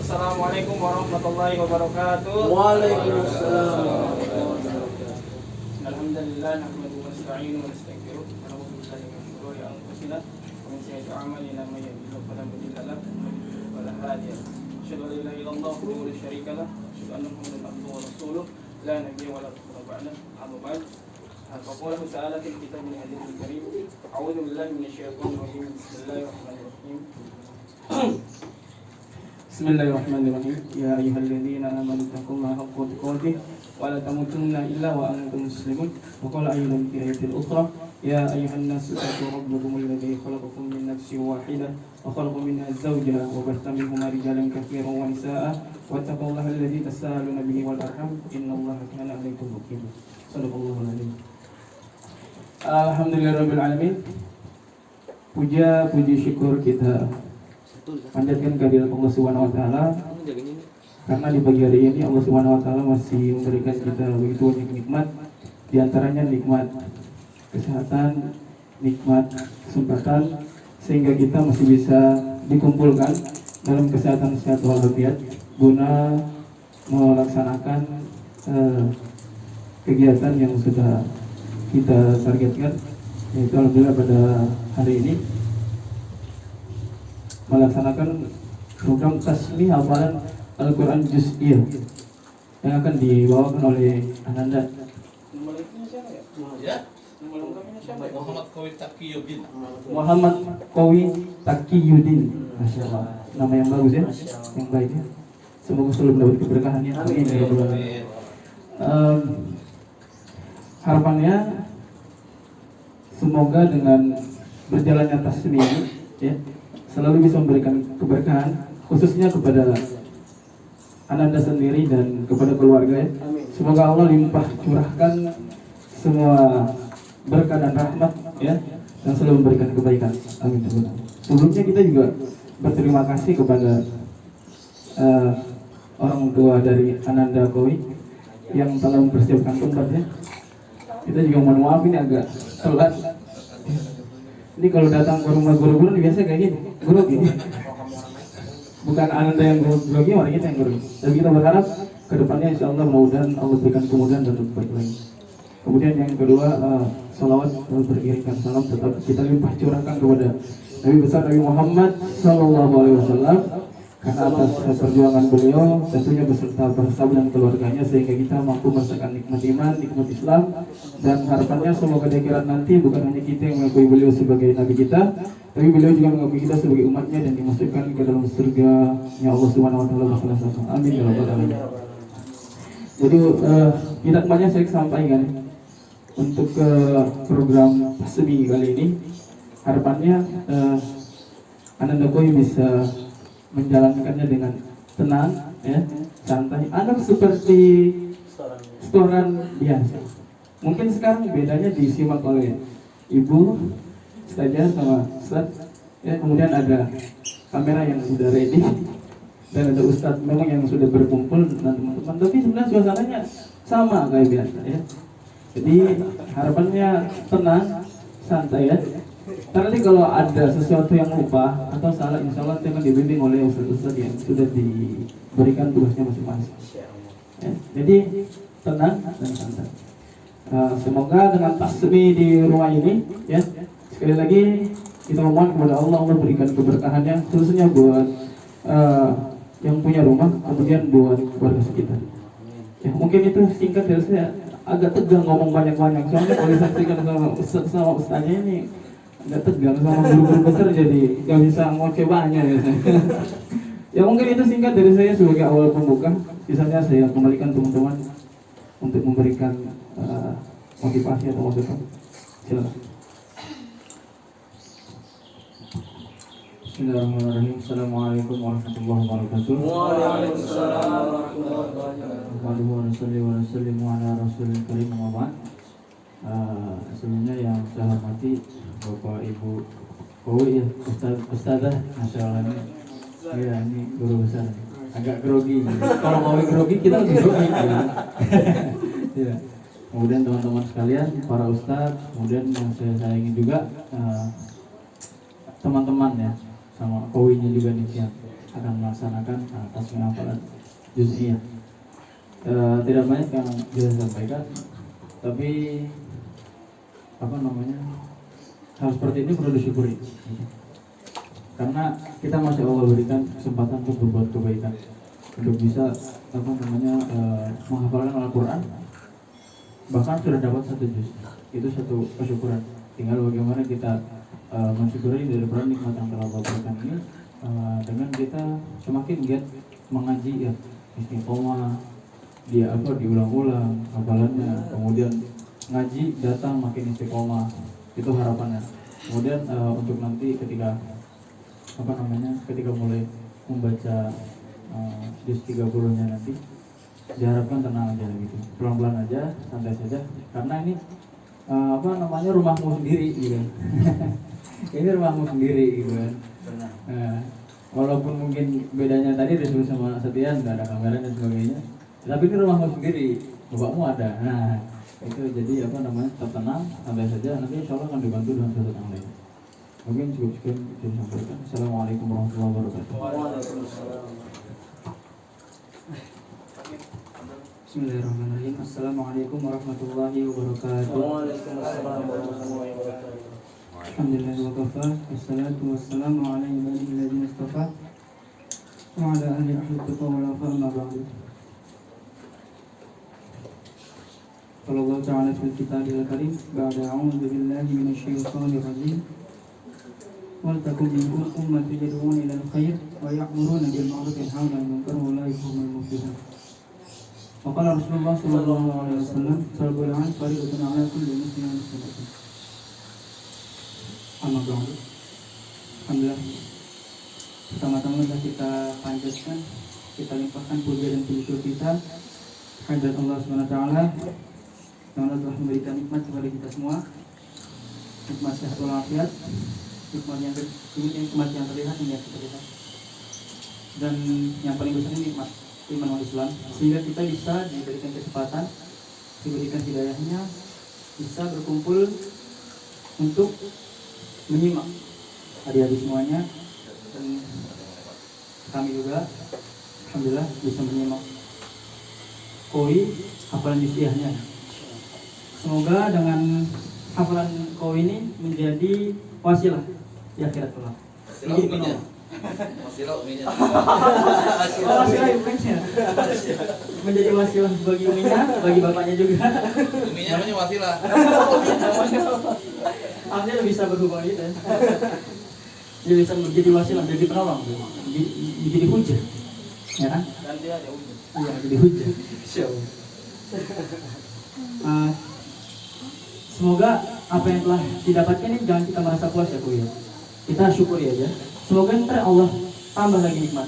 Assalamualaikum warahmatullahi wabarakatuh. Waalaikumsalam. Alhamdulillah nahmaduhu wa nasta'inuhu wa nastaghfiruh wa na'udzu billahi min shururi anfusina wa min sayyiati a'malina may yahdihillahu fala mudilla lahu wa man yudlil fala hadiya lahu. Asyhadu an la ilaha illallah wahdahu la syarika lahu wa asyhadu anna Muhammadan abduhu wa rasuluh la nabiyya wa la rasul ba'dahu. Amma ba'd. فقوله تعالى في الكتاب العزيز الكريم أعوذ بالله من الشيطان الرجيم بسم الله الرحمن الرحيم بسم الله الرحمن الرحيم يا أيها الذين آمنوا اتقوا الله حق تقاته ولا تموتن إلا وأنتم مسلمون وقال أيضا في آية أخرى يا أيها الناس اتقوا ربكم الذي خلقكم من نفس واحدة وخلق منها زوجها وبث منهما رجالا كثيرا ونساء واتقوا الله الذي تساءلون به والأرحام إن الله كان عليكم رقيبا صدق الله العظيم. Alhamdulillahirrabbilalamin. Puja puji syukur kita panjatkan kehadirat Allah Subhanahu wa taala. Karena di pagi hari ini Allah Subhanahu wa taala masih memberikan kita begitu banyak nikmat, di antaranya nikmat kesehatan, nikmat kesempatan, sehingga kita masih bisa dikumpulkan dalam kesehatan sehat walafiat guna melaksanakan kegiatan yang sudah kita targetkan, yaitu alhamdulillah pada hari ini melaksanakan program tasmih hafalan Al-Quran Juz'iyah yang akan dibawakan oleh Ananda. Nama lengkapnya siapa ya? Muhammad Qawi Taqiyuddin. Muhammad Qawi Taqiyuddin. Masya Allah, nama yang bagus ya, yang baik ya. Semoga selalu mendapat keberkahannya. Amin. Harapannya semoga dengan berjalannya tasmih ini ya, selalu bisa memberikan keberkahan khususnya kepada Ananda sendiri dan kepada keluarga ya. Semoga Allah limpah curahkan semua berkah dan rahmat ya, dan selalu memberikan kebaikan. Amin. Sebelumnya kita juga berterima kasih kepada orang tua dari Ananda Qawi yang telah mempersiapkan tempat ya. Kita juga mohon maaf ini agak telat. Ini kalau datang ke rumah guru-guru biasa kayak gini, guru gini. Bukan Ananda yang grogi, orang kita yang grogi. Dan kita berharap kedepannya insya Allah mudah-mudahan Allah berikan kemudahan dan lebih baik lagi. Kemudian yang kedua, salawat beriringkan salam tetap kita limpah curahkan kepada Nabi besar Nabi Muhammad SAW, karena atas perjuangan beliau tentunya beserta para sahabat dan keluarganya sehingga kita mampu merasakan nikmat iman, nikmat Islam, dan harapannya semoga di akhirat nanti bukan hanya kita yang mengakui beliau sebagai Nabi kita, tapi beliau juga mengakui kita sebagai umatnya dan dimasukkan ke dalam surga ya Allah Subhanahu wa taala bersama. Amin ya rabbal alamin. Jadi tidak banyak saya sampaikan untuk program tasbih kali ini. Harapannya Ananda Qawi bisa menjalankannya dengan tenang ya, santai, anggap seperti setoran biasa. Mungkin sekarang bedanya disimak oleh ibu saja sama Ustaz ya, kemudian ada kamera yang sudah ready dan ada Ustaz memang yang sudah berkumpul dan teman-teman, tapi sebenarnya suasananya sama kayak biasa ya. Jadi harapannya tenang, santai ya. Nanti kalau ada sesuatu yang lupa atau salah, insya Allah akan dibimbing oleh ustaz-ustaz yang sudah diberikan tugasnya masing-masing. Ya, jadi tenang dan santai. Semoga dengan tasbih di rumah ini, ya sekali lagi kita memohon kepada Allah berikan keberkahannya, khususnya buat yang punya rumah, kemudian buat keluarga sekitar. Ya mungkin itu singkat dari saya, agak tegang ngomong banyak-banyak soalnya kalau disaksikan sama ustaznya ini agak tegang sama guru-guru besar, jadi gak bisa ngoceh banyak ya saya. Ya mungkin itu singkat dari saya sebagai awal pembuka. Sisanya saya kembalikan teman-teman untuk memberikan motivasi atau masukan. Silakan. Bismillahirrahmanirrahim. Assalamualaikum warahmatullahi wabarakatuh. Waalaikumsalam warahmatullahi wabarakatuh. Wassalamualaikum warahmatullahi wabarakatuh. Sebelumnya yang saya hormati Bapak Ibu Qawi ya, Ustazah, Masya Allah ini, ya ini guru besar, agak grogi. Kalau Qawi grogi kita lebih grogi ya. Ya. Kemudian teman-teman sekalian, para ustaz, kemudian yang saya sayangi juga teman-teman ya, sama Qawinya juga nih yang akan melaksanakan dengan hafalan juz'iyah. Tidak banyak yang bisa sampaikan, tapi apa namanya, hal seperti ini perlu disyukuri karena kita masih Allah berikan kesempatan untuk berbuat kebaikan, untuk bisa apa namanya menghafalkan Al-Quran, bahkan sudah dapat 1 juz. Itu satu kesyukuran. Tinggal bagaimana kita mensyukuri daripada nikmat yang telah Allah berikan ini dengan kita semakin giat mengaji ya, istiqomah, dia apa diulang-ulang hafalannya, kemudian ngaji datang makin istiqomah, itu harapannya. Kemudian untuk nanti ketika apa namanya, ketika mulai membaca juz 30-nya nanti diharapkan tenang aja gitu, pelan-pelan aja, santai saja, karena ini apa namanya rumahmu sendiri gitu. Ini rumahmu sendiri gitu kan. Walaupun mungkin bedanya tadi disuruh sama Setian nggak ada kamera dan sebagainya, tapi ini rumahmu sendiri, bapakmu ada. Nah itu jadi apa namanya, tetap tenang, santai saja, nanti insya Allah akan dibantu dengan satu yang lain. Mungkin cukup sekian bisa disampaikan. Assalamualaikum warahmatullahi wabarakatuh. Bismillahirrahmanirrahim. Assalamualaikum warahmatullahi wabarakatuh. Alhamdulillah wa kafa, wassalatu wassalamu ala ibadihi alladziina istafa wa ala alihi ahli taqwa wal wafa, amma ba'du. Qala Allah ta'ala fil kitabil karim ba'da a'udzu billahi minasy syaithanir rajim. Wal takum minkum ummatun yad'una ilal khair wa ya'muruna bil ma'ruf wa yanhauna 'anil munkar wa ulaika humul muflihun. Wa qala Rasulullah sallallahu alaihi wasallam, "Salbul 'an fariidatun 'ala kulli muslimin wa muslimatin." Amma ba'du. Alhamdulillah. Pertama-tama kita panjatkan, kita limpahkan puja dan syukur kita kehadirat Allah Subhanahu wa taala yang telah memberikan nikmat kepada kita semua. Nikmat sehat walafiat, nikmat yang terlihat hingga kita lihat. Dan yang paling besar ini nikmat iman wal Islam, sehingga kita bisa diberikan kesempatan, diberikan hidayahnya, bisa berkumpul untuk menyimak adik-adik semuanya, dan kami juga alhamdulillah bisa menyimak koi hafalan juz'iyahnya. Semoga dengan hafalan koi ini menjadi wasilah di akhirat kelak. Wasilah bukannya. Menjadi wasilah bagi uminya, bagi bapaknya juga. Uminya namanya wasilah. Artinya bisa berhubungan gitu. Dia bisa menjadi wasilah, jadi penolong, menjadi hujah, ya kan? Dan dia ada ujung. Iya, jadi hujah. Semoga apa yang telah didapatkan ini jangan kita merasa puas ya, kuya. Kita syukuri aja. Semoga ntar Allah tambah lagi nikmat.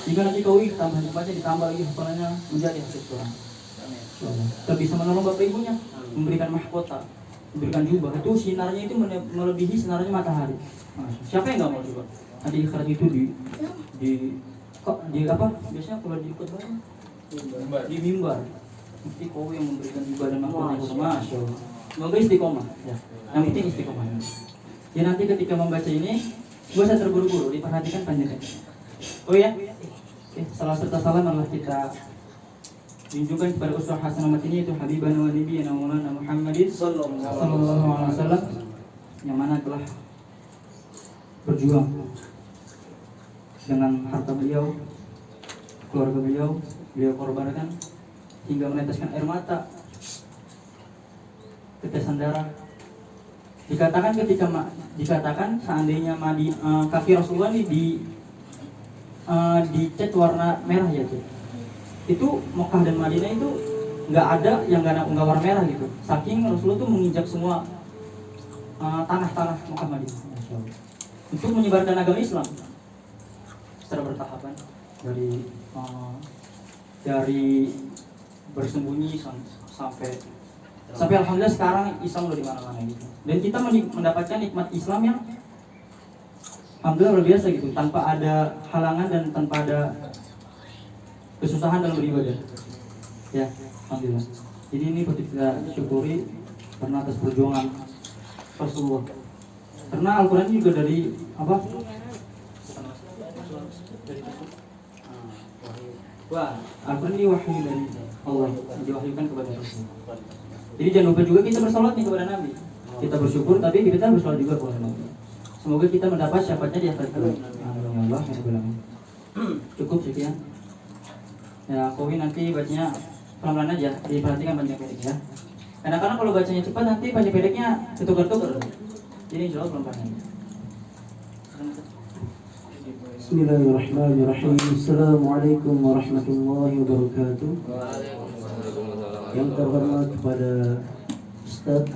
Jika nanti kau tambah nikmatnya, ditambah lagi hafalannya menjadi hasil Quran. Kita bisa menolong bapak ibunya, memberikan mahkota, memberikan jubah. Itu sinarnya itu melebihi sinarnya matahari. Siapa yang nggak mau coba? Tadi akhirat itu di apa? Biasanya kalau di khutbah di mimbar. Mesti kau yang memberikan jubah dan mahkota. Masya Allah. Semoga istiqomah. Ya. Yang penting istiqomah. Ya nanti ketika membaca ini, gak usah terburu-buru, diperhatikan panjangnya. Oh ya, oke, salah serta salam adalah kita tunjukkan kepada uswah hasanah ini, itu Habibana wa Nabiyana Maulana Muhammadin sallallahu alaihi wasallam, yang mana telah berjuang dengan harta beliau, keluarga beliau korbankan hingga meneteskan air mata, tetesan darah. Dikatakan seandainya kaki Rasulullah ini dicat warna merah ya tuh. Itu Mekah dan Madinah itu nggak ada yang nggak warna merah gitu. Saking Rasulullah tuh menginjak semua tanah-tanah Mekah Madinah. Untuk menyebarkan agama Islam secara bertahapan dari bersembunyi sampai alhamdulillah sekarang Islam udah di mana-mana gitu. Dan kita mendapatkan nikmat Islam yang alhamdulillah luar biasa gitu, tanpa ada halangan dan tanpa ada kesusahan dalam beribadah. Ya, alhamdulillah. Jadi ini patut kita syukuri karena atas perjuangan Rasulullah. Karena Al-Qur'an juga dari apa? Wah, Al-Quran ini wahyu dari Allah, diwahyukan kepada Rasul. Jadi jangan lupa juga kita bersolat nih kepada Nabi. Kita bersyukur, tapi kita bersolat juga kepada Nabi. Semoga kita mendapat syafaatnya di akhirat kelak. Amin ya Allah, ya Rabbal alamin. Cukup sekian. Ya, Kowi nanti bacanya pelan-pelan aja, diperhatikan panjang pendek ya. Karena kalau bacanya cepat nanti panjang pendeknya ketukar-tukar. Jadi insya Allah pelan-pelan aja. Bismillahirrahmanirrahim. Assalamualaikum warahmatullahi wabarakatuh. Yang terhormat kepada Ustaz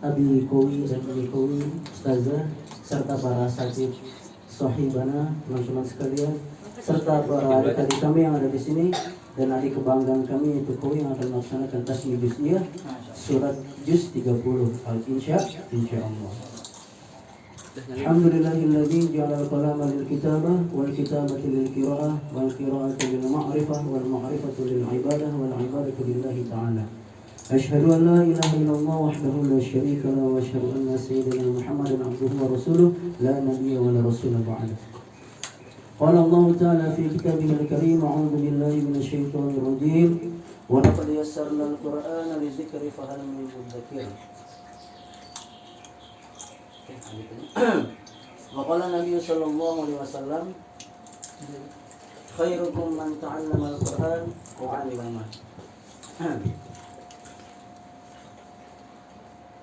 Abi Kowi dan Abi Kowi, Ustazah, serta para asatidz sahibana, teman-teman sekalian, serta para adik-adik kami yang ada di sini dan adik kebanggaan kami yaitu Kowi yang akan melaksanakan tasmiyah juz'iyah surat juz 30 Al-Insya, insyaallah. Alhamdulillahilladzi ja'ala al-qalama lil-kitabah wal-kitabata lil-qira'ah wal-qira'atu lil-ma'rifah wal-ma'rifatu lil-ibadah wal-ibadatu lillahi ta'ala. Asyhadu an la ilaha illallah wahdahu la syarika lahu wa asyhadu anna sayyidina Muhammadan abduhu wa rasuluh la nabiyya wa la rasula ba'da. Qala Allah ta'ala fi kitabihil karim a'udzu billahi minasy syaithanir rajim wa laqad yassarna al-Qur'ana lidzikri fahal min mudzakir. Waqala Nabi sallallahu alaihi wasallam khairukum man ta'allama al-Qur'an wa 'allama.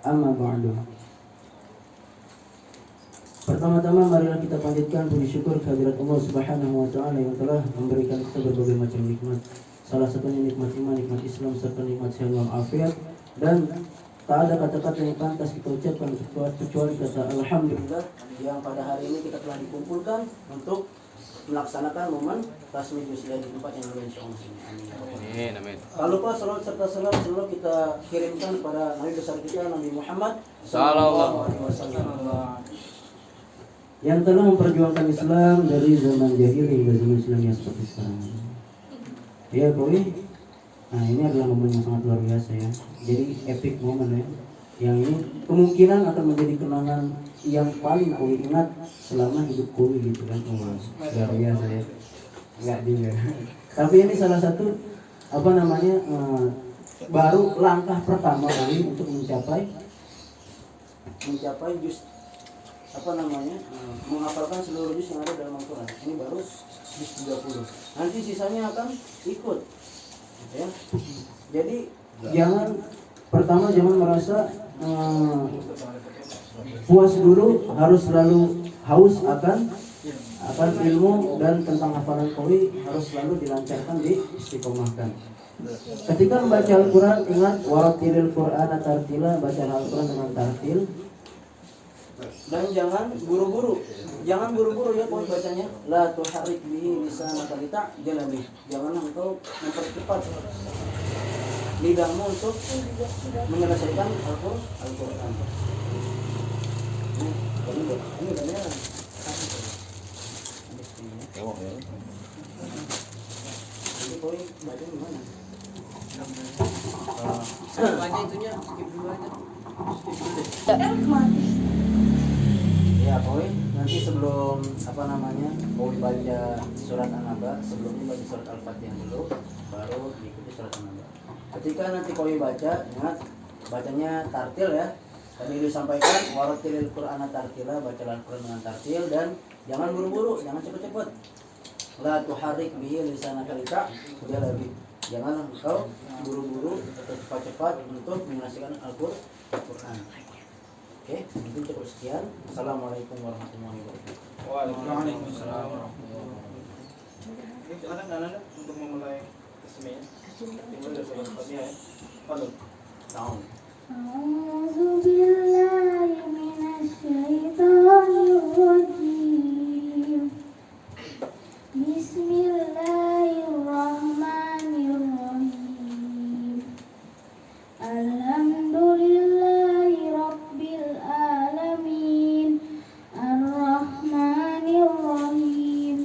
Amma ba'du. Pertama-tama marilah kita panjatkan puji syukur kehadirat Allah Subhanahu wa taala yang telah memberikan kita berbagai macam nikmat. Salah satunya nikmat iman, nikmat Islam serta nikmat sehat walafiat, dan tak ada kata-kata yang pantas kita ucapkan kecuali kata alhamdulillah yang pada hari ini kita telah dikumpulkan untuk melaksanakan momen tasmiyah juz'iyah di tempat yang mulia insyaallah. Amin. Amin. Tak lupa salawat serta salam selalu kita kirimkan pada Nabi besar kita Nabi Muhammad Sallallahu alaihi wasallam yang telah memperjuangkan Islam dari zaman jahil hingga zaman Islam yang seperti sekarang. Ya, Kowi. Nah, ini adalah momen yang sangat luar biasa ya. Jadi epic momen ya. Yang ini kemungkinan akan menjadi kenangan yang paling Kowi ingat selama hidup Kowi gitu kan. Luar biasa ya. Enggak juga. Tapi ini salah satu baru langkah pertama kali untuk mencapai menghafalkan seluruh juz yang ada dalam Al-Quran. Ini baru juz 30. Nanti sisanya akan ikut. Ya. Jadi jangan merasa puas dulu, harus selalu haus akan ilmu dan tentang hafalan Qawi harus selalu dilancarkan, diistiqomahkan. Ketika membaca Al-Quran ingat warattilil Qur'ana tartila, baca Al-Quran dengan tartil. Dan jangan buru-buru ya Qawi bacanya. La tuharrik bihi lisanaka lita'jala bih. Jangan engkau mempercepat lidahmu untuk menyelesaikan Al-Quran. Ini benar. Jadi Qawi baca gimana? Baca itunya skip dulu aja. Ya, Qawi nanti sebelum Qawi baca surat An-Naba, sebelumnya baca surat Al-Fatihah dulu, baru diikuti surat An-Naba. Ketika nanti Qawi baca, ingat bacanya tartil ya. Tadi disampaikan warattilil Qur'ana tartila, bacalah Al-Quran dengan tartil dan jangan buru-buru, jangan cepat-cepat. La tuharrik bihi lisanaka lita'jala bih. Jangan engkau buru-buru atau cepat-cepat untuk menyelesaikan Al-Quran. Oke, mungkin cukup sekian. Assalamualaikum warahmatullahi wabarakatuh. Waalaikumsalam warahmatullahi wabarakatuh. Ini silakan Anda untuk memulai tasmiyah. Dimulai dari surat Fatihah ya. Fadhil. Tahun. A'udzu billahi minasyaitonir rajim. Bismillahirrahmanirrahim. Alhamdulillahi rabbil alamin. Ar-Rahmanir-Rahim.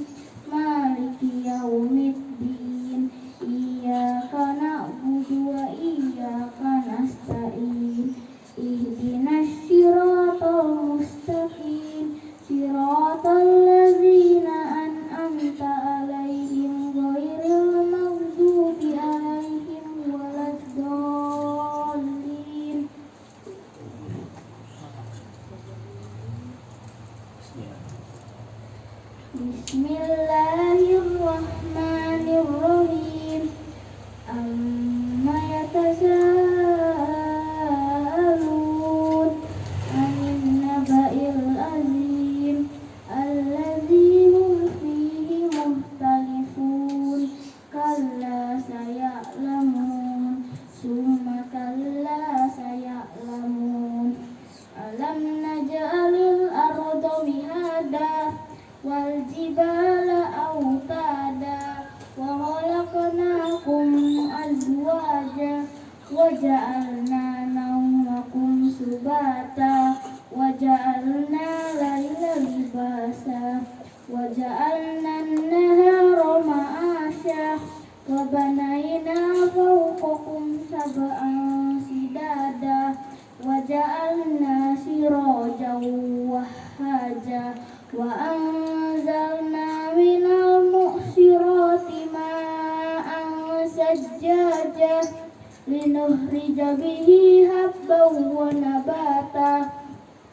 Maliki yaumiddin. Iyyaka na'budu wa iyyaka nasta'in. Ihdinas siratal mustaqim. وجعلنا نومكم سباتا وجعلنا الليل لباسا وجعلنا النهار معاشا وبنينا فوقكم سبعا شدادا وجعلنا سراجا وهاجا وأنزلنا من المعصرات ماء سجاجا لنخرج به حبا ونباتا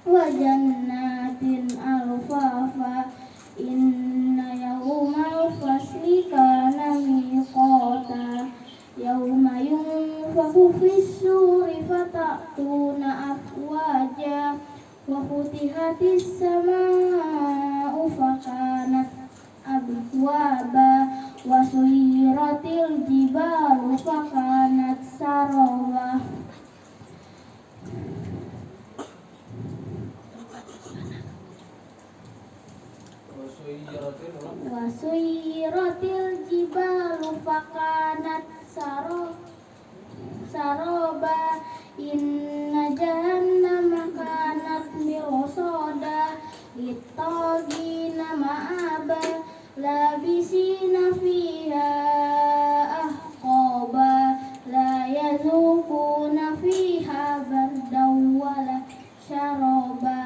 وجنات ألفافا إن يوم الفصل كان ميقاتا يوم ينفخ في السور فتأتون أفواجا وفتحت السماء فكانت أبوابا وسيرت الجبال فكانت سرابا وسيرت الجبال فكانت سرابا إن جهنم كانت مرصادا للطاغين مآبا لابسين فيها أحقابا لا يذوقون فيها بردا ولا شرابا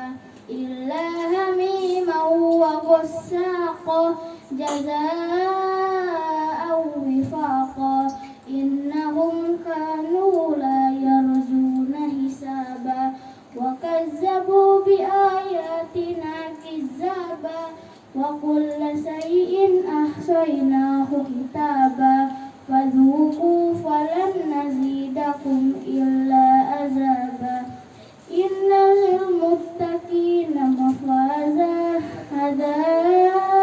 إلا هميما وغساقا جزاء وفاقا إنهم كانوا لا يرجون حسابا وكذبوا بآياتنا كذابا وكل شيء أحصيناه كتابا فذوقوا فلن نزيدكم إلا عذابا إن للمتقين مفازا حدائق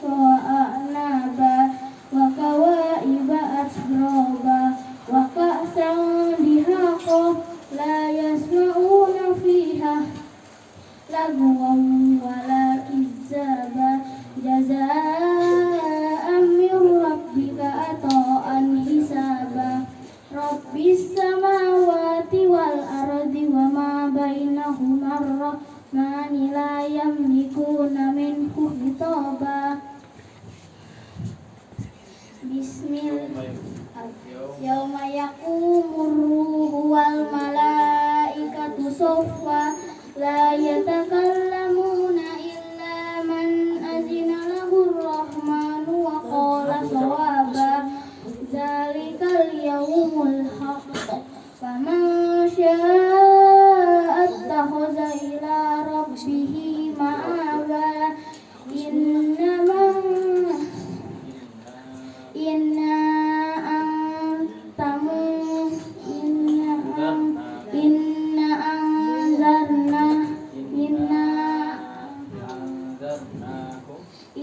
وأعنابا وكواعب أترابا وكأسا دهاقا لا يسمعون فيها لغوا ولا كذابا جزاء من ربك عطاء حسابا رب السماوات والأرض وما بينهما الرحمن لا يملكون منه خطابا بسم الله يوم يقوم الروح والملائكة صفا لا يتكلمون إلا من أذن له الرحمن وقال صوابا ذلك اليوم الحق فمن شاء اتخذ إلى ربه مآبا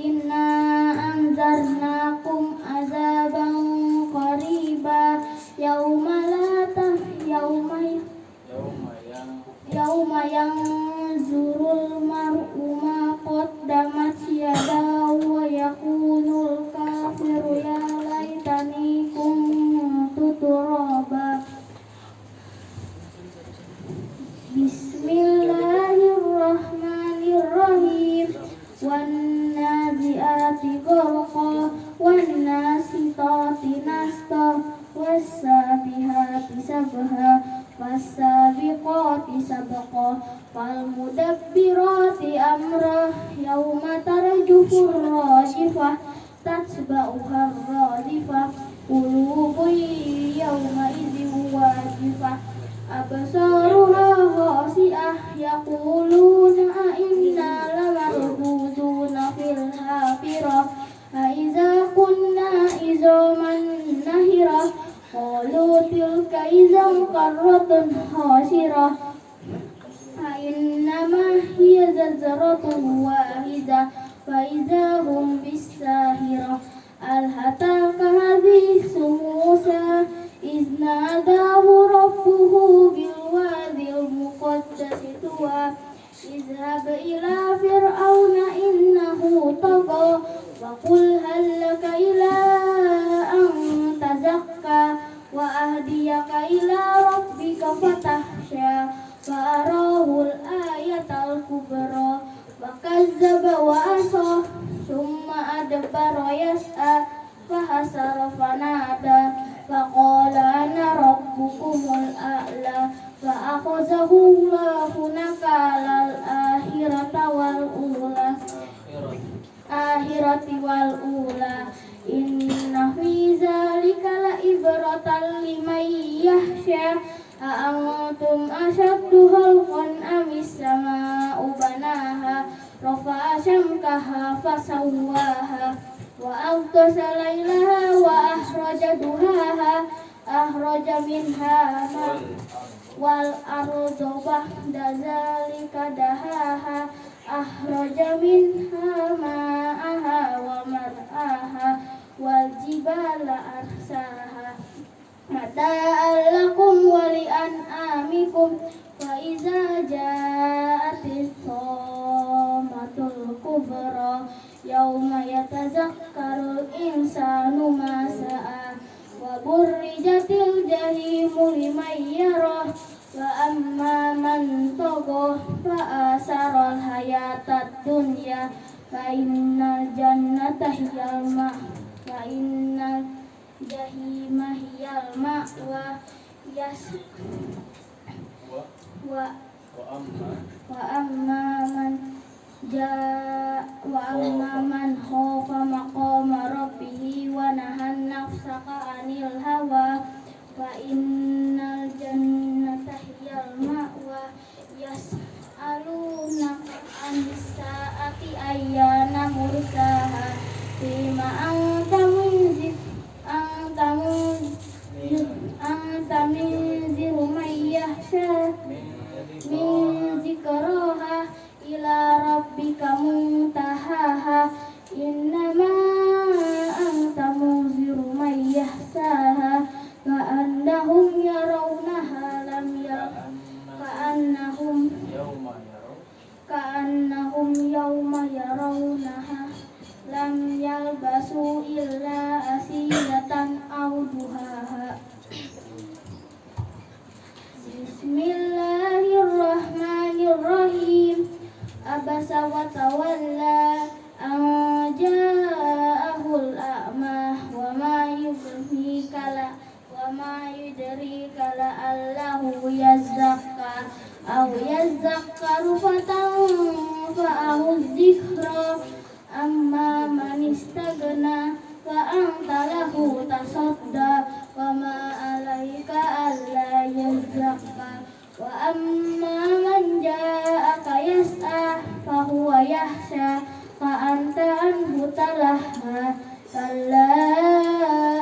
Inna anzarnakum azaban qariba yauma yanzurul mar'u ma qaddamat yadahu wa yakunul kafiru ya laitani kuntu turaba. Bismillahirrahmanirrahim. Wan-nazi'ati gharqa wan-nasitati nasta was-sabihati sabha was-sabiqati sabqa fal-mudabbirati amra yauma tarjufur rajifah tatba'uha radifah qulubun yauma idzin wajifah absaruha khasi'ah yaquluna inna lamarduduna fil hafirah aiza kunna izaman nahirah qalu tilka izam karratun khasirah innama hiya zazratun wahidah fa iza hum bis-sahirah al-hataka hadithu Musa iznadahu rabbuhu bil-wadil muqaddasi tuwa izhab ila fir'auna innahu tagha wa qul hal laka ila an tazakka wa ahdiyaka فحسر فنادى فقال أنا ربكم الأعلى فأخذه الله نكال الآخرة والأولى إن في ذلك لعبرة لمن يخشى أأنتم أشد خلقا أم السماء بناها رفع سمكها فسواها وأغطش ليلها وأخرج ضحاها أخرج منها ماء والأرض بعد ذلك دحاها أخرج منها ماءها ومرعاها والجبال أرساها متاعا لكم ولأنعامكم فإذا جاءت الطامة الكبرى يوم يتذكر الإنسان ما سعى وبرزت الجحيم لمن يرى وأما من طغى فآثر الحياة الدنيا فإن الجنة هي وإن الجحيم هي المأوى وأما من خاف مقام ربه ونهى النفس عن الهوى فإن الجنة هي المأوى يسألونك عن الساعة أيان مرساها فيما أنت منذر من يخشى من ذكرها إلى ربك منتهاها إنما أنت منذر من يخشاها كأنهم يرونها يوم يرونها لم يلبسوا إلا عشية أو ضحاها بسم الله الرحمن الرحيم عبس وتولى أن جاءه الأعمى وما يدريك لعله يزكى أو يذكر فتنفعه الذكرى أما من استغنى فأنت له تصدى وما عليك ألا يزكى وأما من جاءك يسعى فهو يخشى فأنت عنه تلهى كلا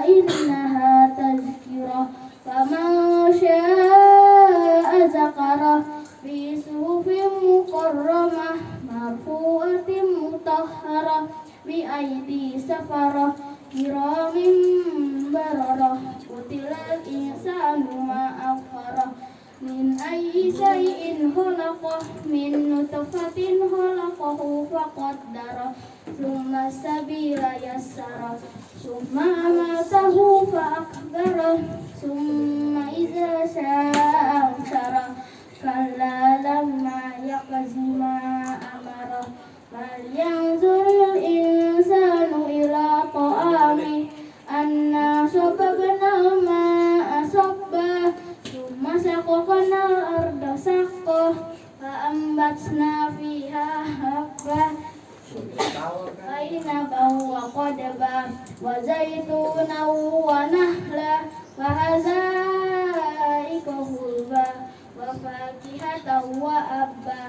إنها تذكرة فمن شاء ذكره في صحف مكرمة مرفوعة مطهرة بأيدي سفرة كرام بررة قتل الإنسان ما أكفره من أي شيء خلقه من نطفة خلقه فقدره ثم السبيل يسره ثم أماته فأقبره ثم إذا شاء أنشره كلا لما يقض ما أمره فلينظر الإنسان إلى طعامه أنا صببنا الماء صبا ثم شققنا الأرض شقا فأنبتنا فيها حبا وعنبا وقضبا وزيتونا ونخلا وحدائق غلبا وفاكهة وأبا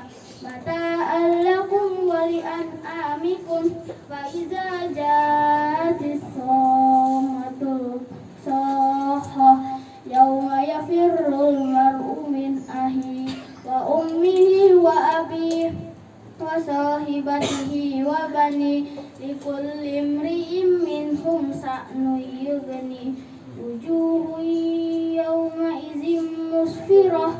متاعا لكم ولأنعامكم فإذا جاءت الصاخة يوم يفر المرء من أخيه وأمه وأبيه وصاحبته وبنيه لكل امرئ منهم شأن يغنيه وجوه يومئذ مسفرة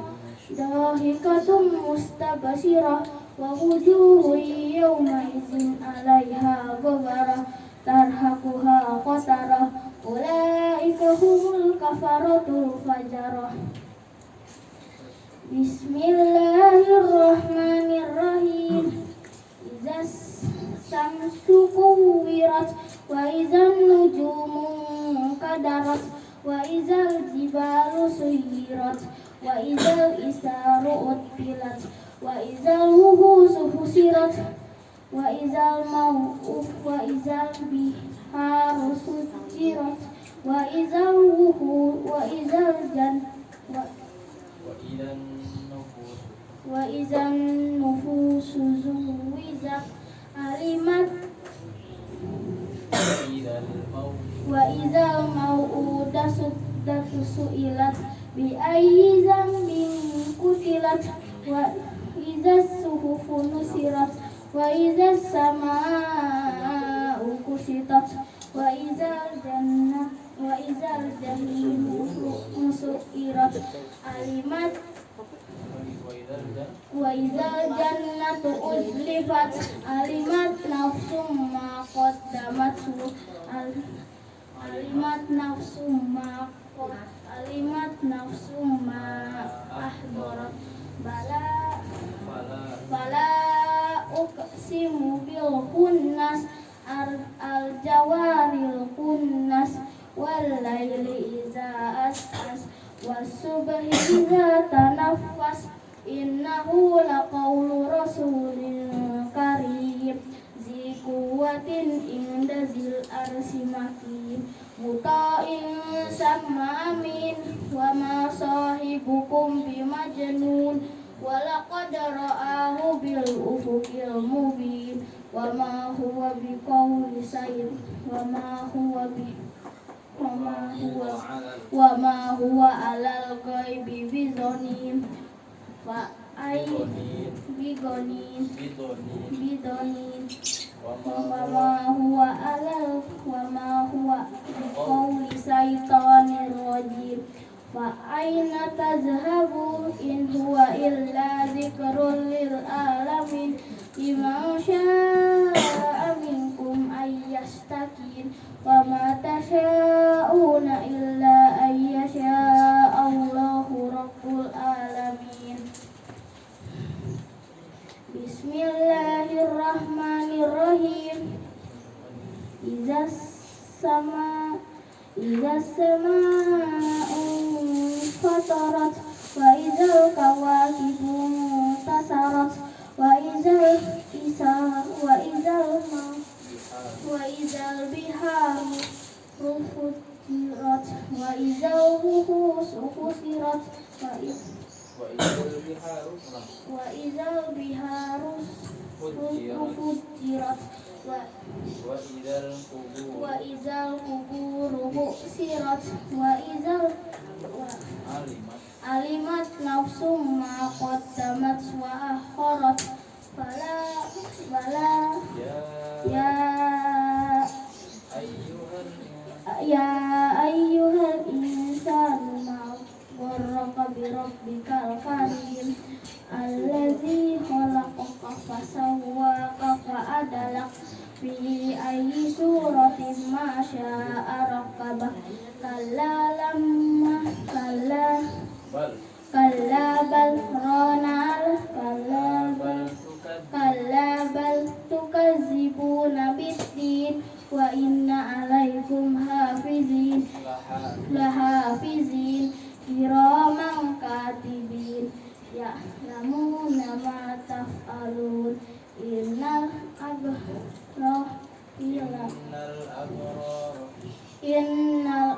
ضاحكة مستبشرة ووجوه يومئذ عليها غبرة ترهقها قترة أولئك هم الكفرة الفجرة بسم الله الرحمن الرحيم إذا الشمس كورت وإذا النجوم kadarat wa izal jibalu suyirat wa izal isaru uttilat wa izal wuhusu husirat wa izal biharu sujirat wa izal wa izal nufusu zuwijat alimat wa izal mau'udatu su'ilat bi ayyi zambin kutilat wa izas suhufu nusirat wa izas samaa'u kusitat wa izal jahimu su'irat alimat wa izal jannatu uzlifat alimat nafsum ma qaddamat alimat nafsum ma ahdarat bala uqsimu bil khunnas al jawaril khunnas wal laili iza as'as was subhi iza tanaffas innahu laqawlu rasulin karim zi quwwatin inda zil arsi makin muta'in sama amin wa ma sahibukum bimajnun wa laqad ra'ahu bil ufuqil mubin wa ma huwa biqawli sayyid wa ma huwa alal ghaibi bidonin fa ay bidonin wa ma huwa biqawli syaitanir rajim fa aina tazhabu in huwa illa dzikrul lil alamin liman syaa'a minkum ayyastakin wa ma tasyauna illa ayyasha Allahu rabbul alamin. Bismillahirrahmanirrahim. Izas sama'u fatarat wa izal kawakibu tasarat wa izal biharu fujirat wa izal wuhusu husirat wa izal biharu fujirat wa izal kuburu bu'sirat wa izal alimat nafsum ma qaddamat wa akharat bala ya ayyuhal insanu ma gharraka bi rabbikal karim allazi khalaqaka fasawwaka fa'adalak fi ayyi suratin ma syaa rakabak kalla bal tukazzibuna biddin wa inna alaikum lahafizin kiraman katibin ya'lamuna ma taf'alun innal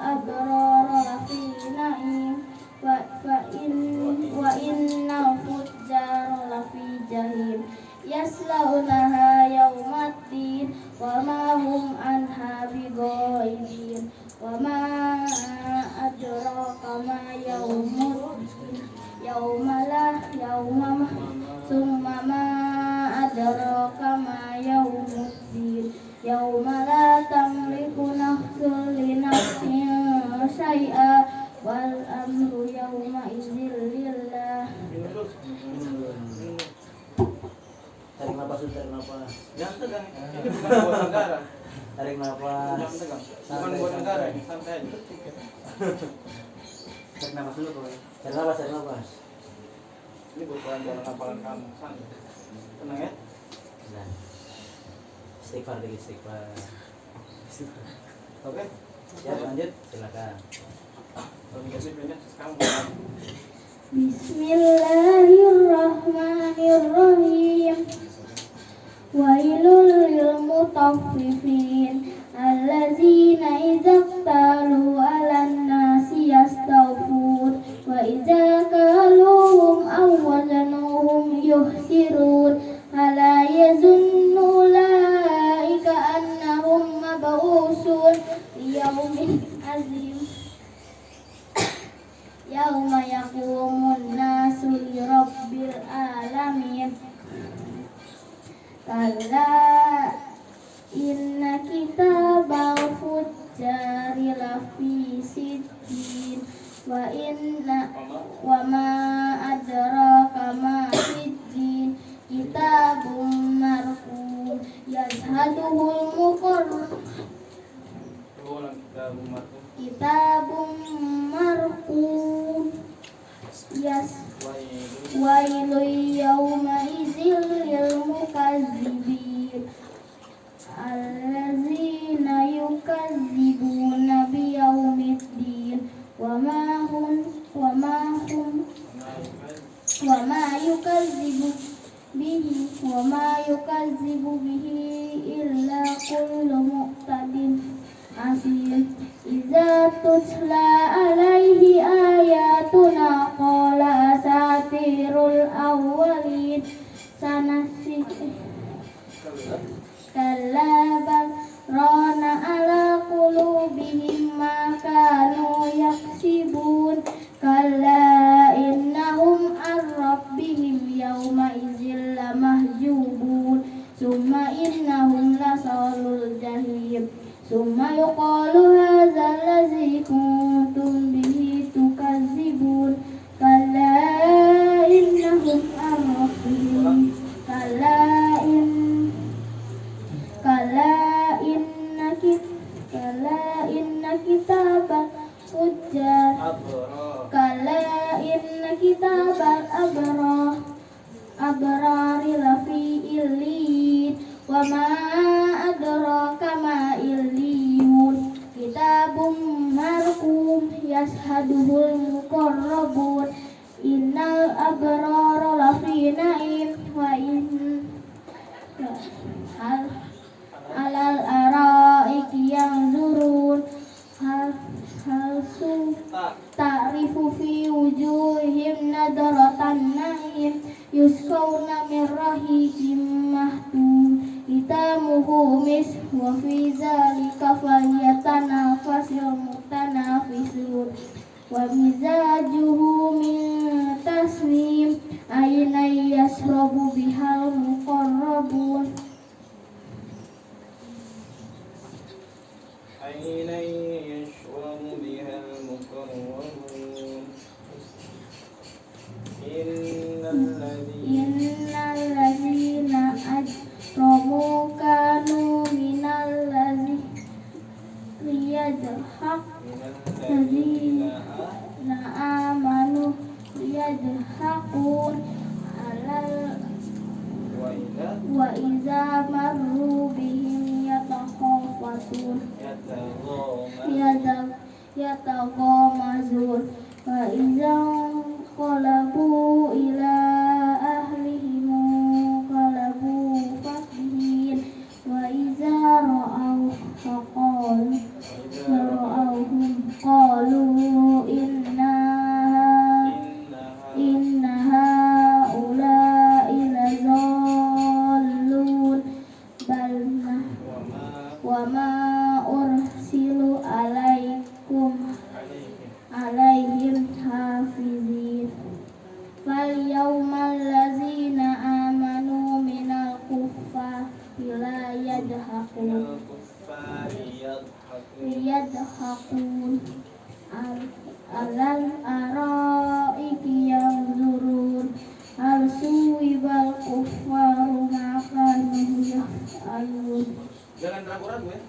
abrara lafi na'im wa innal fujjara lafi jahim yaslaunaha yawmaddin wa ma hum anha bighaibin wa ma adraka ma yawmuddin summa ma adraka ma yawmuddin yawma la tamliku nafsun li nafsin syai'a wal amru yawma idzin lillah. Tarik nafas dulu, tarik nafas. Jangan tegang. Ini bukan buat negara. Tarik nafas. Jangan tegang. Bukan buat negara ini, santai aja. Tarik nafas dulu, Boy. Tarik nafas, tarik nafas. Ini bukan jalan hafalan kamu, santai. Tenang ya. Nah. Istighfar dikit, istighfar. Oke. Ya lanjut, silakan. Bismillahirrahmanirrahim. Wailul lil mutaffifin allazina idza talu 'alan nasi yastawfun wa idza kaluhum aw wazanuhum yuhsirun ala yazunnu ulaika annahum mab'usun liyaumin azim yauma yaqumun nasu li rabbil alamin. Kalla inna kitabal fujjari lafi sijjin wa ma adraka ma sijjin kitabun marqum yashhaduhul muqarrabun kitabun marqum wailu yawma idzil lil mukazzibin allazina yukazzibuna biyaumiddin wa ma yukazzibu bihi illa kullu mu'tadin asim. Iza tutla alaihi ayatuna qala asatirul awwalin sanasih kalla bal rana ala qulubihim ma kanu yaksibun kalla innahum an rabbihim yawma idzil lamahjubun summa innahum lasalul jahim summa yuqalu hadzal ladzi kuntum bihi tukazzibun kalla innahum an rabbihim kalla inna kitabal fujjar kalla inna kitabal abrari lafi illin wa ma adraka ma illiyun kitabun marqum yashhaduhul muqarrabun innal abrara lafi na'im wa alal araiki yanzurun hal ta'rifu fi wujuhihim nadratan na'im yusqawna min rahiqin mahtum hitamuhu misk wa fi dzalika falyatanafasil mutanafisun wa mizajuhu min tasnim ayna yashrabu bihal muqarrabun عينا يشرب بها المقربون إن الذين أجرموا كانوا من الذين آمنوا يضحكون وإذا مروا بهم يتخافتون يتغامزون وإذا انقلبوا إلى أهلهم انقلبوا فكهين وإذا رأوهم قالوا إن هؤلاء لضالون بل وما أرسلوا عليهم حافظين فاليوم الذين آمنوا من الكفار لا يضحكون على الأرائك ينظرون هل ثوب الكفار ما كانوا يفعلون. Jangan ragu-ragu ya.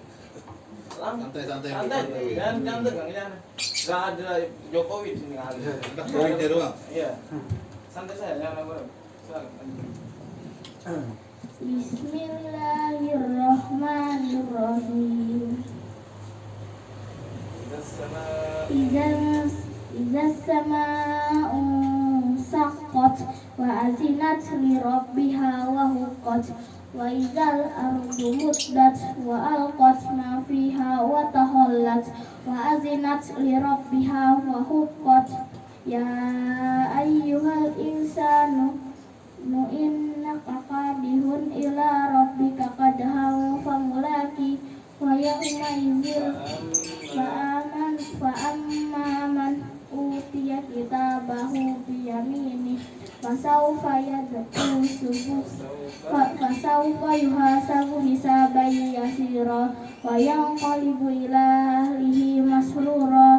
Santai-santai. Jangan tegang ya. Gak ada Jokowi di sini nggak ada. Jokowi doang. Iya. Santai saja, jangan ragu-ragu. Silakan. Bismillahirrahmanirrahim. إذا السماء انشقت وأذنت لربها وهقت وإذا الأرض مدت وألقت ما فيها وتخلت وأذنت لربها وحقت يا أيها الإنسان إنك قادح إلى ربك قدحا فملاقيه ويومئذ فأما من أوتي كتابه بيمينه فسوف يحاسب حسابا يسيرا وينقلب إلى أهله مسرورا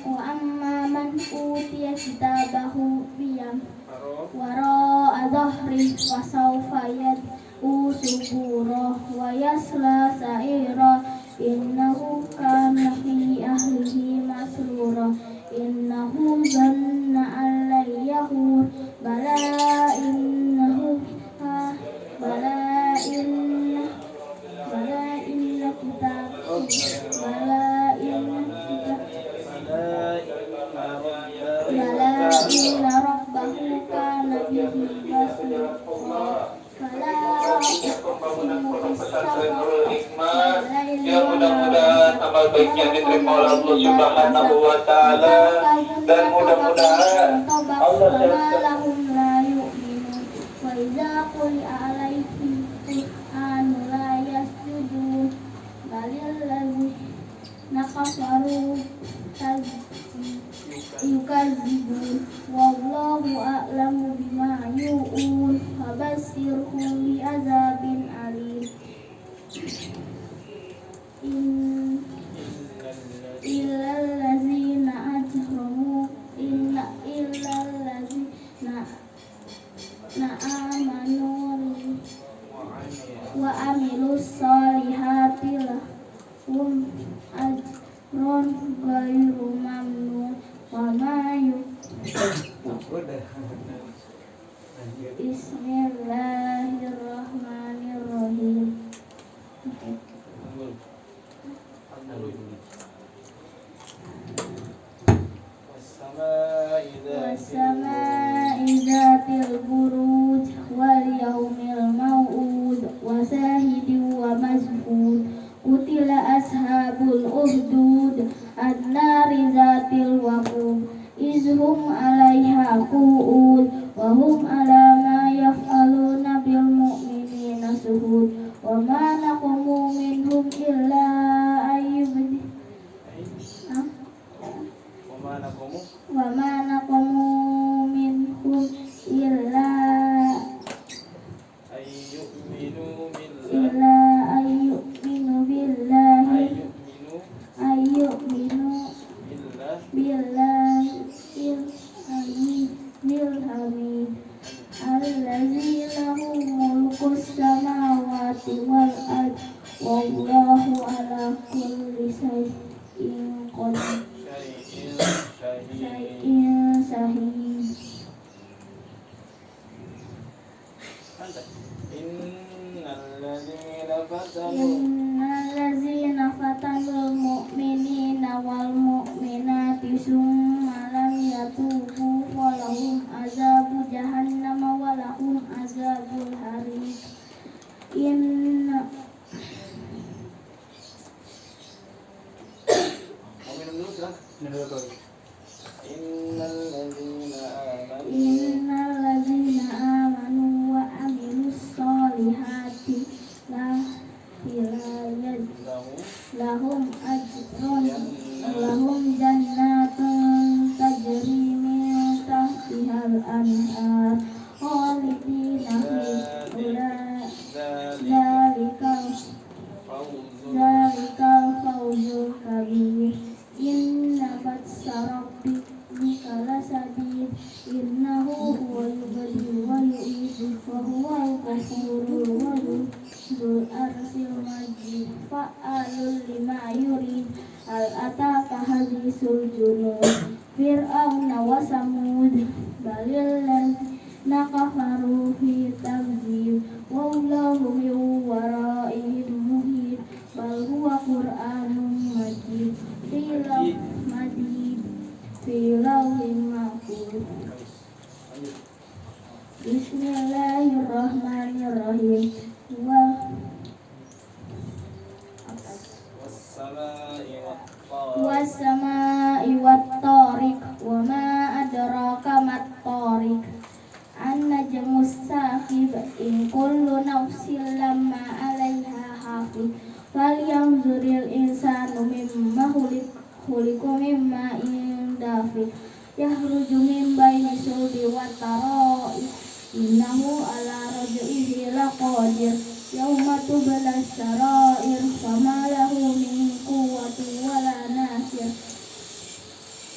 وأما من أوتي كتابه وراء ظهره فسوف يدعو ثبورا ويصلى سعيرا إنه كان في أهله مسرورا إنه ظن أن لن يحور بلى إن ربه كان به بصيرا فلا أقسم Ya mudah-mudahan amal baik yang diterima oleh Allah Subhanahu wa Ta'ala, dan mudah-mudahan Allah lahum la yu'minun wa idza quri'a alaihim qur'anu la yasjudun balil ladzina kafaru yukadzibun wallahu a'lamu bima yu'un fabashshirhum bi'adzabin alim illal ladzina ajramu amanu wa amilus solihati lahum ajrun ghairu mamnun wa ma Bismillahirrahmanirrahim. Wassama'i dzatil buruj wal yaumil mau'ud wa shahidin wa mazhud qutila ashabul ukhdud an-nari dzatil waqud izhum 'alaiha qu'ud wa hum 'ala ma yaf'aluna bil mu'minina shuhud wa ma naqamu minhum illa wa ma naqamu minhum illa ayyuminu billahi bil hamid allazi lahu mulkus samawati wal ard wallahu ala kulli shay'in qadir Innalladzina fatanul mu'minina wal mu'minati summa lam yatubu walahum azabu jahannam walahum azabul harim. Innalladzina amanu wa amilus solihati lahum ajrun lahum jannatun tajri min tahtihal anhar khalidina fiha zalikal fawzul kabir. Inna batsa rabbika lasadid innahu huwal badi'u wa yu'idu wa huwal ghafurur wadud dzul arsyil majid fa'alul lima yurid hal ataka hadisul junud fir'auna wa samud balil ladzina kafaru fi takdzib wallahu min waraihim muhit yanzuril insanu mimma khuliqa mimma dafiq yahruju min baini sulbi wat tara'i innahu ala raj'ihi laqadir yauma tubla sarair fama lahu min quwwatin wala nasir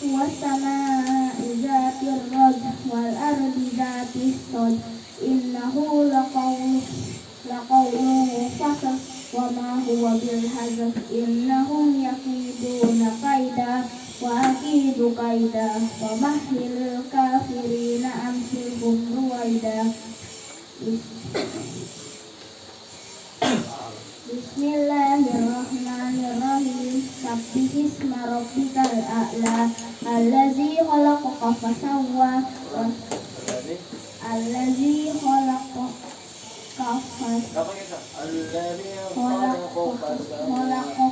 was-samaa'i zatir raj wal ardi zatis sad innahu laqawlu fasl wa ma huwa bil hazl innahum yakiduna kaida wa akidu kaida wa mahil kafirina amsilhum ruwaida. Bismillahirrahmanirrahim. Sabbihisma rabbikal a'la allazi khalaqa fasawwa allazi khalaqa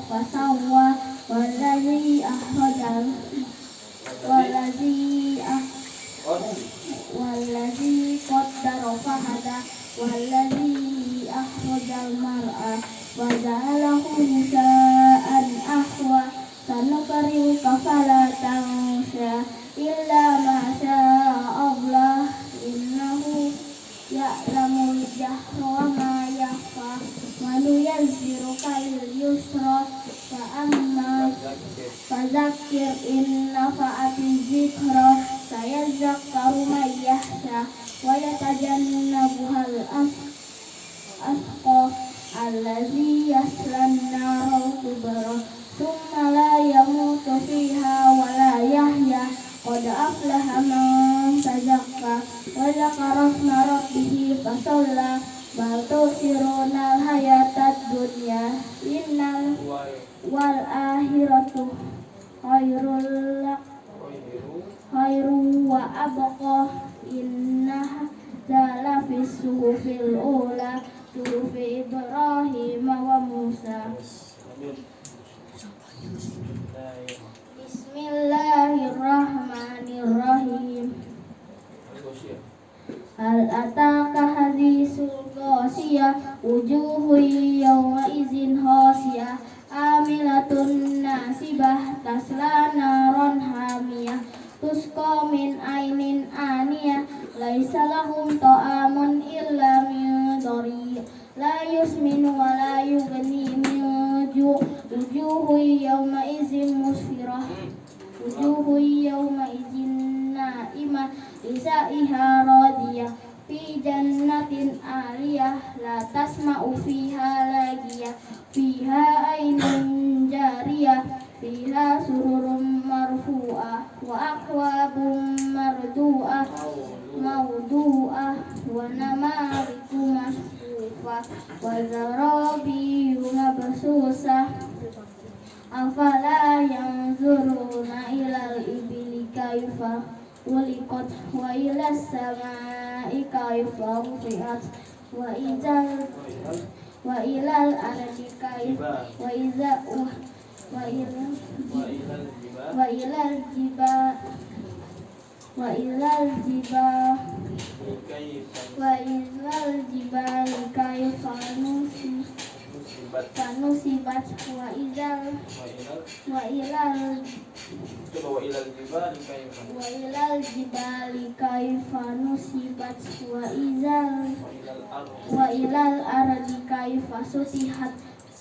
fasawwa wallazi akhrajal wallazi qaddara fahada wallazi akhrajal mar'a wa ja'alahu nisaan ahwa sanuqri'uka fala tansha illa ma syaa Allah innahu ya'lamul jahra wa ma yakhfa wa nuyazziruka lil yusra fa amma fadzakir in nafa'ati dzikra sayadzakkaru man yakhsha wa yatajannabuhal asqa allazi yaslan naral kubra thumma la yamutu fiha wa la yahya qad aflaha man tazakka wa dzakara isma rabbih fasalla bal tusiruna hayatad dunya innal wal akhiratu khairu wa abqa innaha zalafis suhufil ula suhufi Ibrahim wa Musa. Bismillahirrahmanirrahim. Hal ataka hadisul ghasiyah wujuhu yawma izin khasiyah amilatun nasibah tasla naron hamiyah tusqa min ainin aniyah laisa lahum ta'amun illa min dhari la yusminu wa la yughni min ju' wujuhu yawma izin musfirah wujuhu yawma izin na'imah lisaiha radiyah fi jannatin aliyah la tasma'u fiha lagiyah fiha ainun jariyah fiha sururun marfu'ah wa akwabun mardu'ah mawdu'ah wa namariku masfufah wa zarabiyu mabsusah afala yanzuruna ilal ibili kaifa uliqat wa ilas samai kaifa rufi'at wa ilal ardi kaifa wa ilal jibali kaifa nusibat wa ilal jibali kaifa nusibat wa ilal ardi kaifa sutihat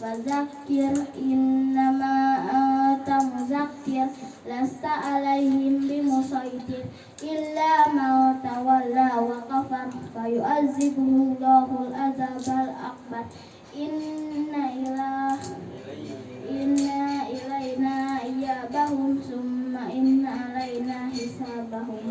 fadzakir innama anta muzakkir lasta alaihim bimusaitir illa ma tawalla wa kafar fayu'adzibuhu Allahul azabal akbar inna ilaina iyabahum summa inna alaina hisabahum.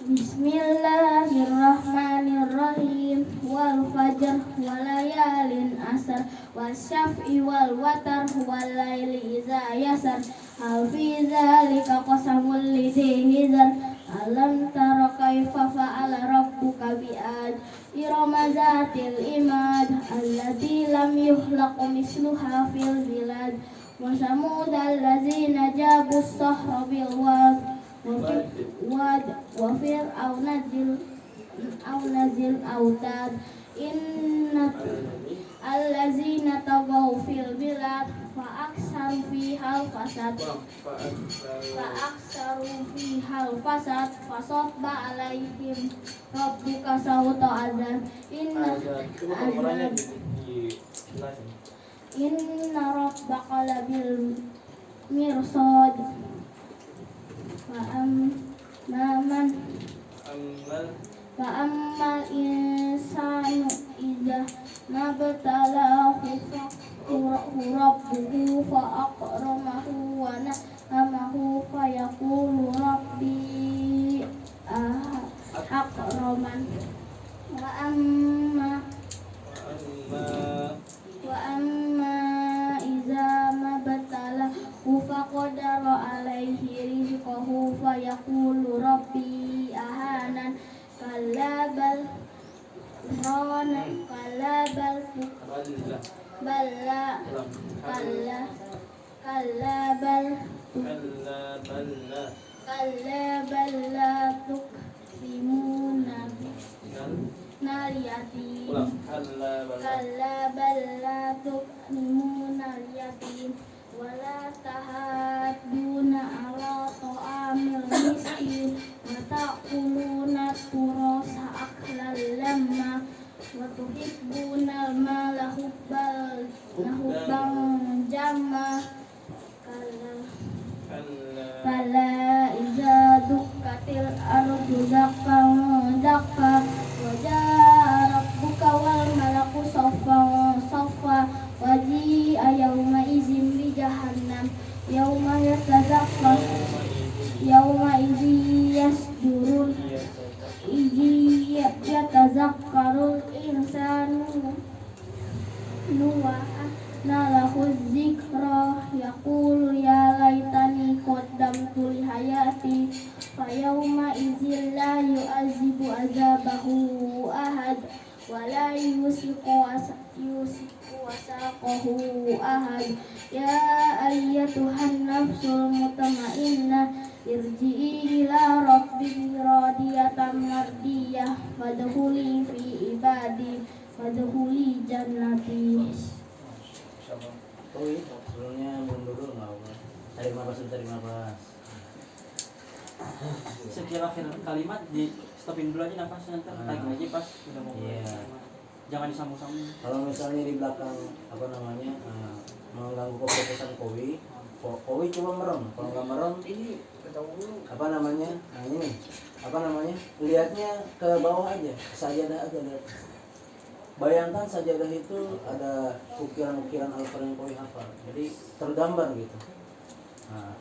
Bismillahirrahmanirrahim. Wal fajr wa layalin asar wasyaf'i wal watar wal laili iza yasar hal fi dzalika qasamul lidhi hizar alam tara kaifa fa'ala rabbuka bi'ad irama zatil imad allati lam yuhlaq misluha fil bilad wa samud allazina jabus sahra bil wad wa fir'auna nazil autad inna allazina tagaw fil bilad fa aksaru fihal fasad fasabba alaihim rabbuka sawta azab inna rabbaka labil mirsad fa ammal insanu idza mabtalahu rabbuhu fa akramahu wa na'amahu fa yaqulu rabbi akraman wa amma idza mabtalahu faqadara alaihi rizqahu fa yaqulu rabbi ahanan kalla bal la tukrimuna nal yatim wala tahadduna ala ta'amil miskin wa ta'kuluna turasa aklan lamma wa tuhibbuna mala hubban jamma kala iza dukkatil ardu dakkan dakka wa jaa rabbuka wal malaku saffa waji'a yawma izin bi jahannam yawma izi yasdurul yatazakkarul insanu nalahu dzikra yaqulu ya laitani qaddamtu li hayati fa yawma idzil la yu'azibu azabahu ahad wa la yusiqu wasaqahu ahad ya ayyatuhan nafsul mutmainnah irji'i ila rabbiki radiyatan mardiyah fadkhuli fi ibadi fadkhuli jannati. Sebelumnya mundur dulu nggak apa? Tarik nafas. Setiap akhir kalimat di stopin dulu aja nafasnya, nanti tarik lagi pas udah mau mulai. Jangan disambung-sambung. Kalau misalnya di belakang mengganggu kefokusan kowi coba merem. Kalau nggak merem ini lihatnya ke bawah aja, sajadah aja lihat. Bayangkan sajadah itu ada ukiran-ukiran Al-Quran yang kowi hafal, jadi tergambar gitu. Nah,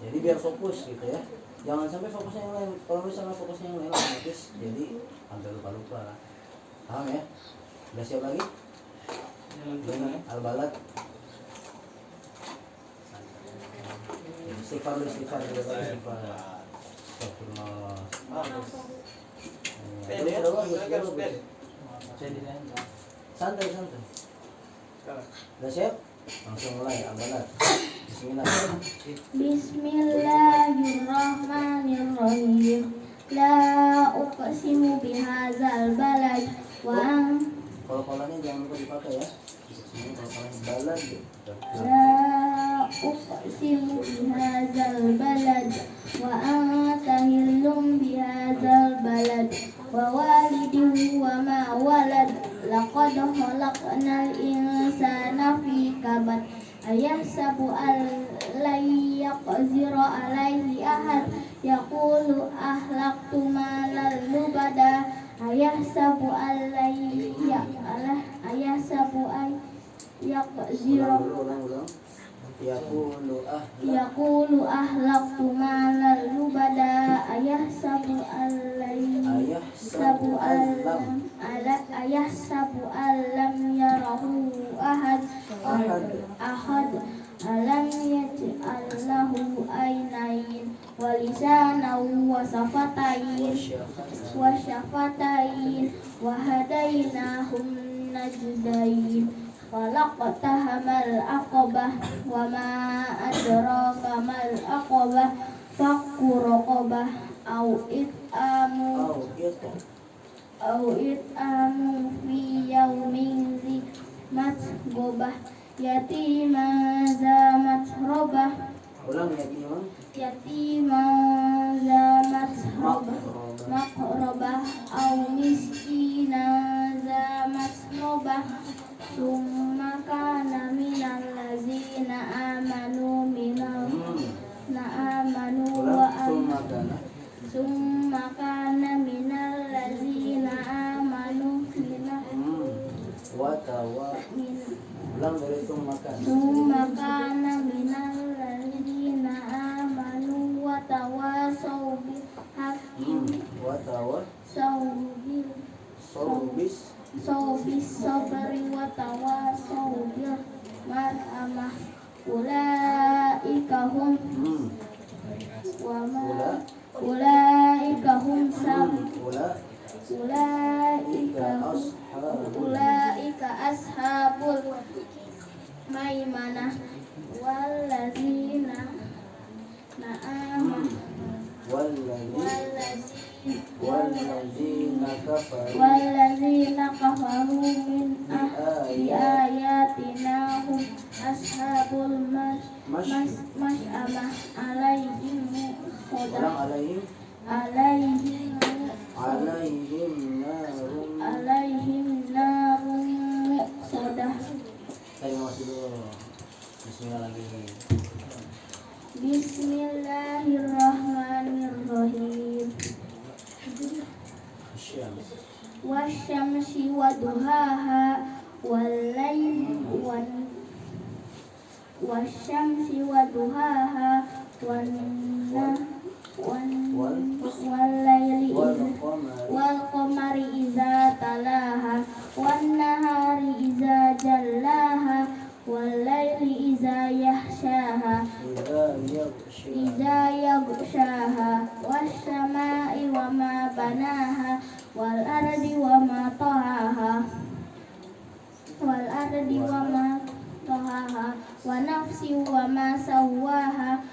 jadi biar fokus gitu ya, jangan sampai fokusnya yang lain. Kalau misalnya fokusnya yang lain otomatis jadi hampir lupa-lupa. Paham ya? Udah siap lagi? Al-Balad. Istighfar. Astagfirullah. Santai. Udah siap? Langsung mulai Al-Balad. Bismillahirrahmanirrahim. La uqsimu bihadzal balad wa Kalau-kolanya jangan lupa dipakai ya. Balad gitu. La uqsimu bihadzal balad wa anta hillum bihadzal balad wa walidin wa ma walad laqad khalaqnal insana fi kabad ayahsabu an la yaqdira alaihi ahad yaqulu ahlaktu malal lubada ayahsabu an la yaqdira yaqulu ahlaktu malal lubada ayahsabu allam yarahu ahad alam yaj'al lahu aynayn wa lisanan wa syafatain wa hadainahum najdain falaqtahamal aqabah wa ma adraka mal aqabah fakku raqabah au it'amu fi yaumin zi yatiman za matrobah Ulang yatiman. yatiman za makrobah au miskinan za matrobah summa kana minal lazina amanu Ulang summa kana minal lazina amanu Ulang dari summa kana. summa kana minal lazina amanu wa tawasau bil haqqi sobis sabri wa tawasau bil marhamah ulaika hum wa ma ulaika hum ulaika ashabul maimanah wallazina na'amanu wallazina kafaru min ahli ayatina hum ashabul mas'amah alaihim Ulang alaihim narun sodah. Saya masih dulu. Bismillah lagi. Bismillahirrahmanirrahim. Wasyamsi waduhaha wasyamsi waduhaha wallaili wal qamari iza talaha wan nahari iza jallaha wallaili iza yahshaha iza yaghshaha wasyama'i wa ma banaha wal ardi wa ma tahaha wa nafsi wa ma sawaha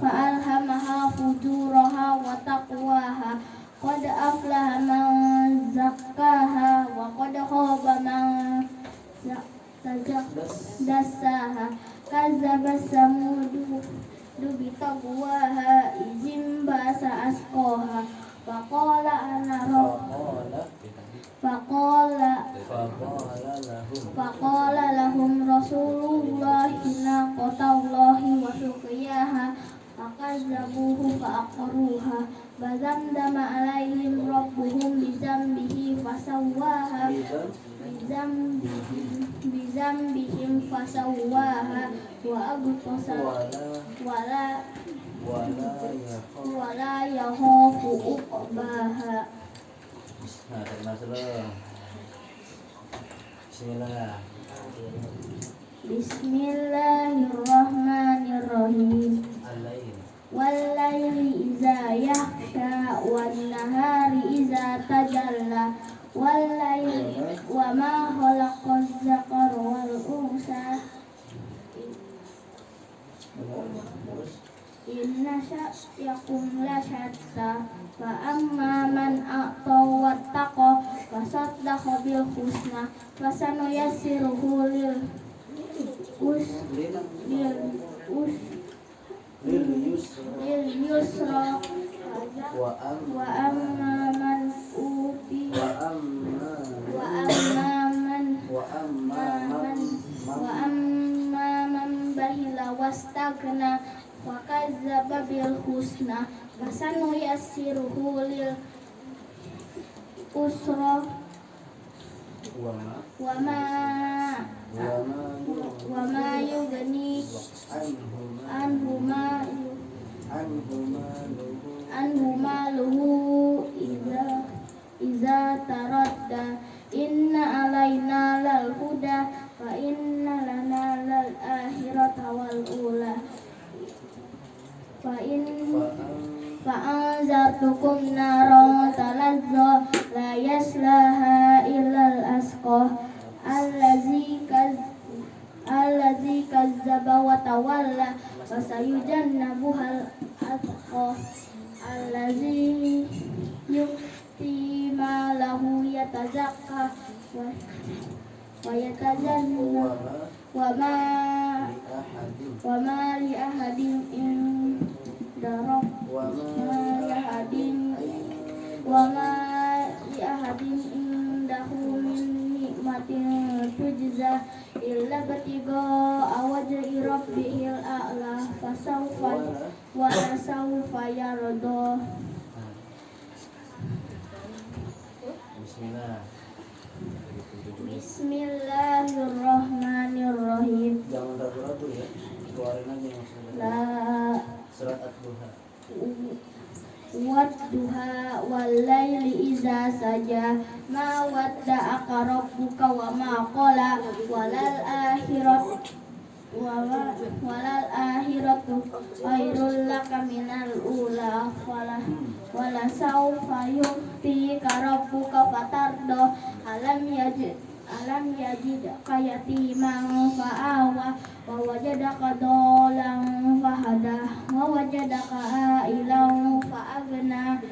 fa'alhamaha fujuraha wa taqwaha qad aflaha man zakkaha wa qad khaba man dassaha kazzaba samudu bitaqwaha izim basa asqaha faqala ana faqala lahum rasulullahi naqatallahi wa suqiyaha fakazzabuhu fa'aqaruha bazamdama alaihim rabbuhum bizambihi fasawwaha bizambihim fasawwaha wa abqasa wala yakhafu uqbaha. Nah, termasuk lo. Bismillah. Bismillahirrahmanirrahim. Al-lail. Wallaili iza yakhsha wan nahari iza tajalla wallaili wa ma khalaqaz zakara wal unsa inna sa'yakum la syatta fa amma man a'ta wattaqa wa saddaqa bil husna fasanuyassiruhu lil yusra wa amma man bahila wastagna wa kazzaba bil husna fasanuyassiruhu lil usra wa ma yughni anhu maluhu iza taradda inna alaina lal huda wa inna lana lal akhirata wal ula fa anzartukum naran talazza la yaslaha illal asqa allazi kazzaba wa tawalla wa sayujannabuhal atqa allazi yu'ti ma yatazakka wa yatazanna wa ma li ahadin inda indahu min nikmatin tujza illa batigo awajhi rabbihil a'la wa sawfa yardo. Bismillah. Bismillahirrahmanirrahim. Jangan ragu-ragu ya, keluarin aja maksudnya. Surat Ad-Duha. Wadduha wal-laili iza saja ma wadda'aka rabbuka wa ma qala walal akhiratu khairul laka minal ula wala sawfa yu'tika rabbuka fatardo alam yajidka yatiman fa'awa wa wajadaka dolan fahada wa wajadaka ailan fa'agna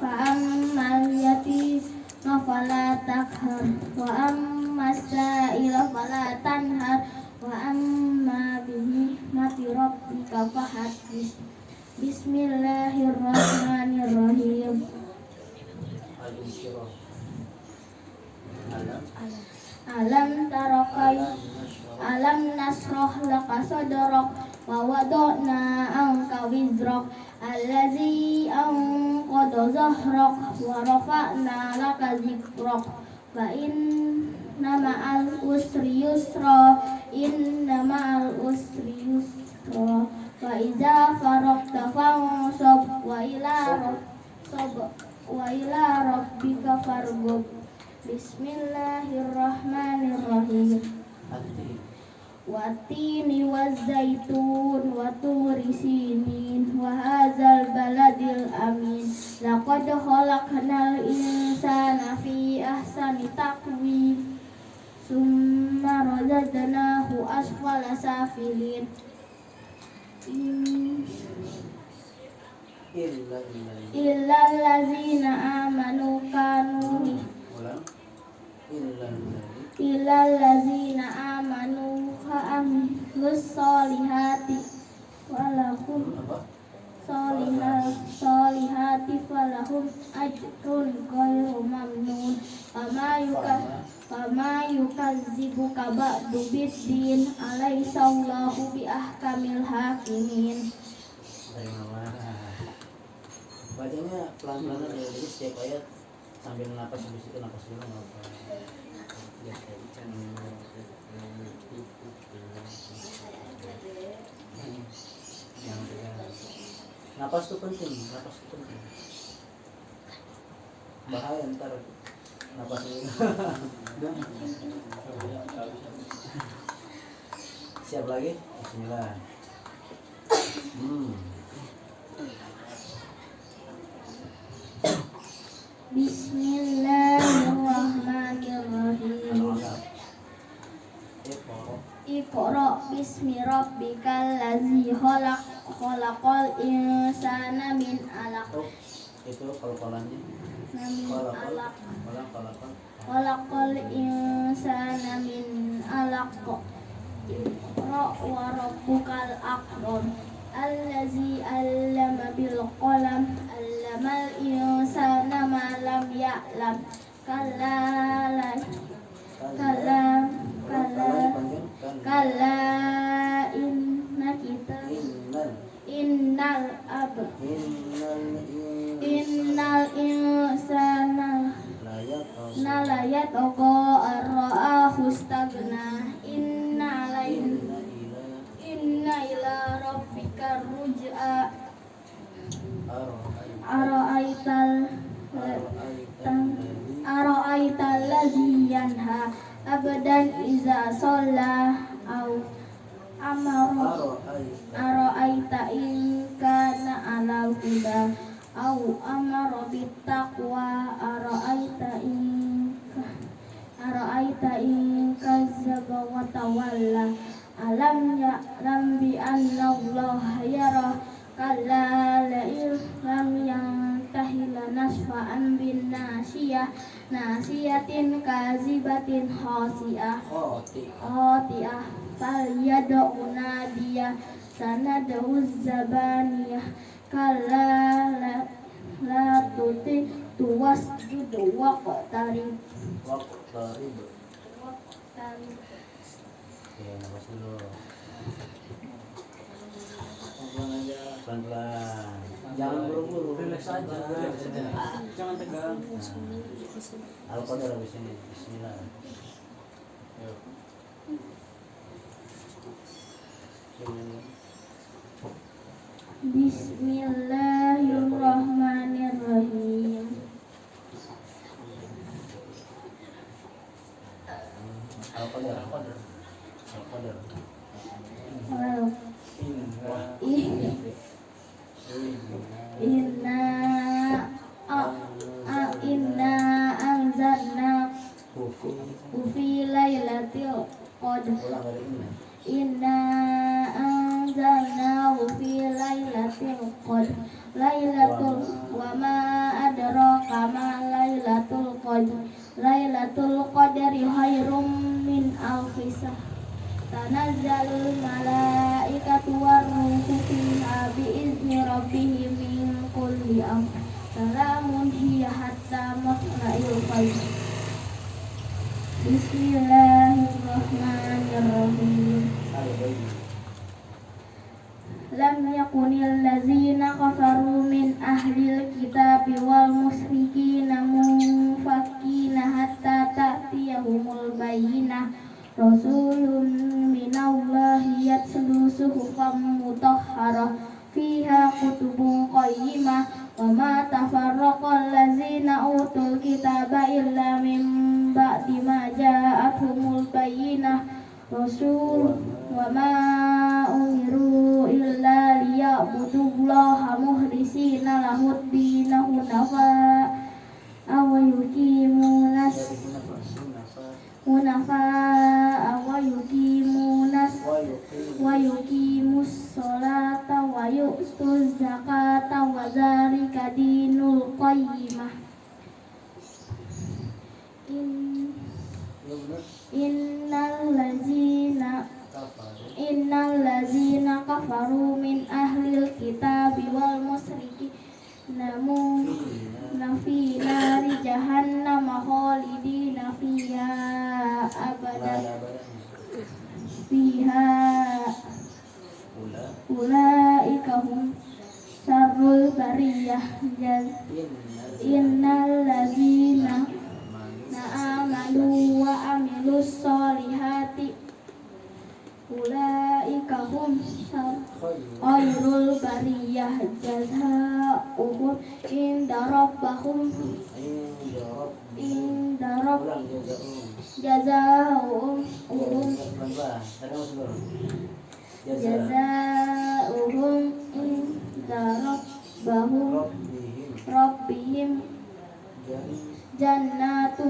fa'ammal yatima fala takhar wa ammas sa'ila fala tanhar wa amma bihi mati rabbika fahaddis. Bismillahirrahmanirrahim. Alam nasroh laka sadrak wa wada'na anka wizrak allazi anqadha zahrak wa rafa'na laka zikrak wa inna ma'al usri yusra wa idza faragta fansab wa ila rabbika farghab. Bismillahirrahmanirrahim. Watini wazaitun wa turi sinin wa hadzal baladil amin laqad khalaqnal insana fi ahsani taqwim summa radadnahu asfala safilin illal ladzina amanu kanu illal ladzina amanu wa amilus solihati walahum falahum ajrun ghairu mamnun fama yukazzibuka ba'du biddin alaihissallahu bi ahkamil hakimin. Bacanya pelan-pelan aja, jadi setiap ayat sambil napas, habis itu napas dulu nggak apa. Napas tuh penting, bahaya ntar napas dulu. Siap lagi? Bismillah. Bismillahirrahmanirrahim. Iqra bismi rabbikal ladzi khalaq khalaqal insana min 'alaq. Itu qalqalannya. Min 'alaq. Khalaqal insana min 'alaq. Iqra wa rabbukal akram. Allazi 'allama bil qalam 'allamal insana ma lam ya'lam. Kalla inna kita innal insana la yatgha ar-ra'ahu istagna inna ila rabbika ruj'a ara'aital ladzi yanha abadan iza shalla au ara'aita in kana 'alal huda au amara bittaqwa ara'aita in kazzaba wa tawalla alam bi anna Allah yara kalla la lam yantahi lanasfa'an bin nasiyah jafiyah nasiyatin kazibatin khasi'ah Qati'ah falyad'u nadiyah sanad'u zabaniyah kalla la tuti wasjud waqtarib. Oke, nafas dulu. Pelan-pelan. Jangan buru-buru, relax aja. Jangan tegang. Al-Qadar habis ini. Bismillah. Bismillahirrahmanirrahim. Al-Qadar. Inna anzalna fi lailatul qadr. Inna anzalnahu fi lailatul qadr. Lailatul wa ma adraka ma lailatul qadr. Lailatul qadri khairum min alfi shahr. Tanazzalul malaikatu war-ruhu fiha bi'izni rabbihim min kulli amr. Salamun hiya hatta matla'il fajr. Bismillahirrahmanirrahim. Lam yakunil ladzina kafaru min ahlil kitabi wal musyrikina munfakkina hatta ta'tiyahumul bayyinah. Rasulun minallahi yatlu suhufan mutahharah fiha kutubun qayyimah wa ma tafarraqal ladzina utul kitaba illa min ba'di ma ja'atuhumul bayyinah. Rasul wa ma umiru illa liya'budullaha mukhlisina lahud dinahu hunafa'a wa yuqimus sholata wa yu'tuz zakata wa dzalika dinul qayyimah. Innal ladzina kafaru min ahlil kitabi wal musyrikina fi nari jahannam khalidina fiha abada fiha ulaika hum syarrul bariyah. Innal ladzina amanu wa amilus solihati ulaika hum khairul bariyah jazaohum inda rabbahum jazaohum inda rabbihim jannatu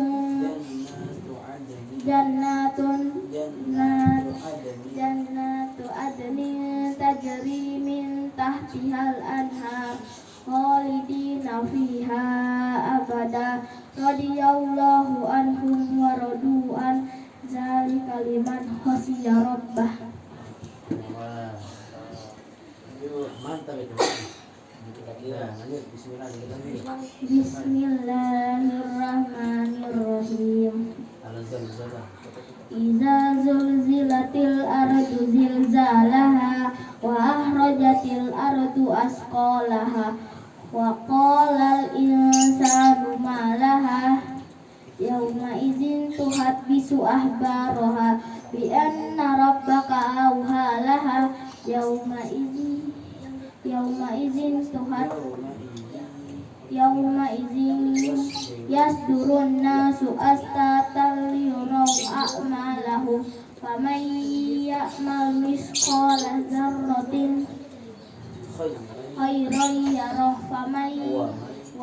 adnin tajri min tahtihal anhar khalidina fiha abada radhiyallahu anhum wa radu an zalika liman khashiya rabbah. Wah. Mantap itu. Ya, lanjut. Bismillahirrahmanirrahim. Iza zulzilatil ardu zilzalaha wa akhrajatil ardu asqalaha wa qalal insanu ma laha yauma idzin tuhaddisu ahbaraha bi anna rabbaka awhalaha yauma idzin yasdurun nasu astatan liyuraw a'malahum faman ya'mal misqala dzarratin khairan yarah wa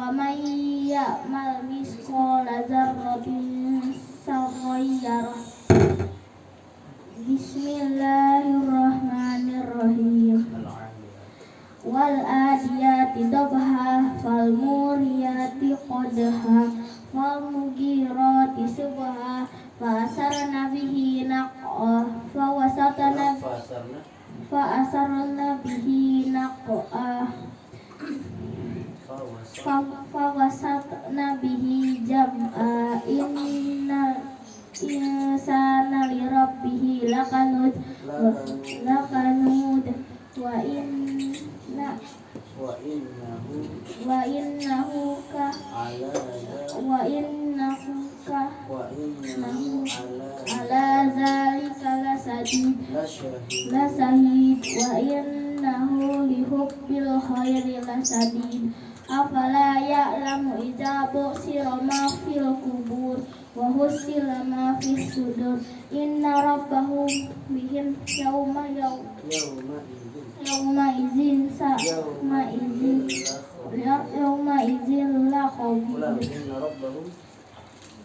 man ya'mal misqala dzarratin syarran yarah. Bismillahirrahmanirrahim. Wal adiyati dabha fal muriyati qadha fal fawasatna bihi jam'a innal insana li rabbihi lakanud wa inna wa innahu wa innahu ka ala wa innahu ka wa innahu ala zalika lasyahid lasahid wa innahu li hubbil khairi lasadid afala ya'lamu idza bu'sira ma fil kubur wa husila ma fis sudur inna rabbahum bihim yawma izin la khabir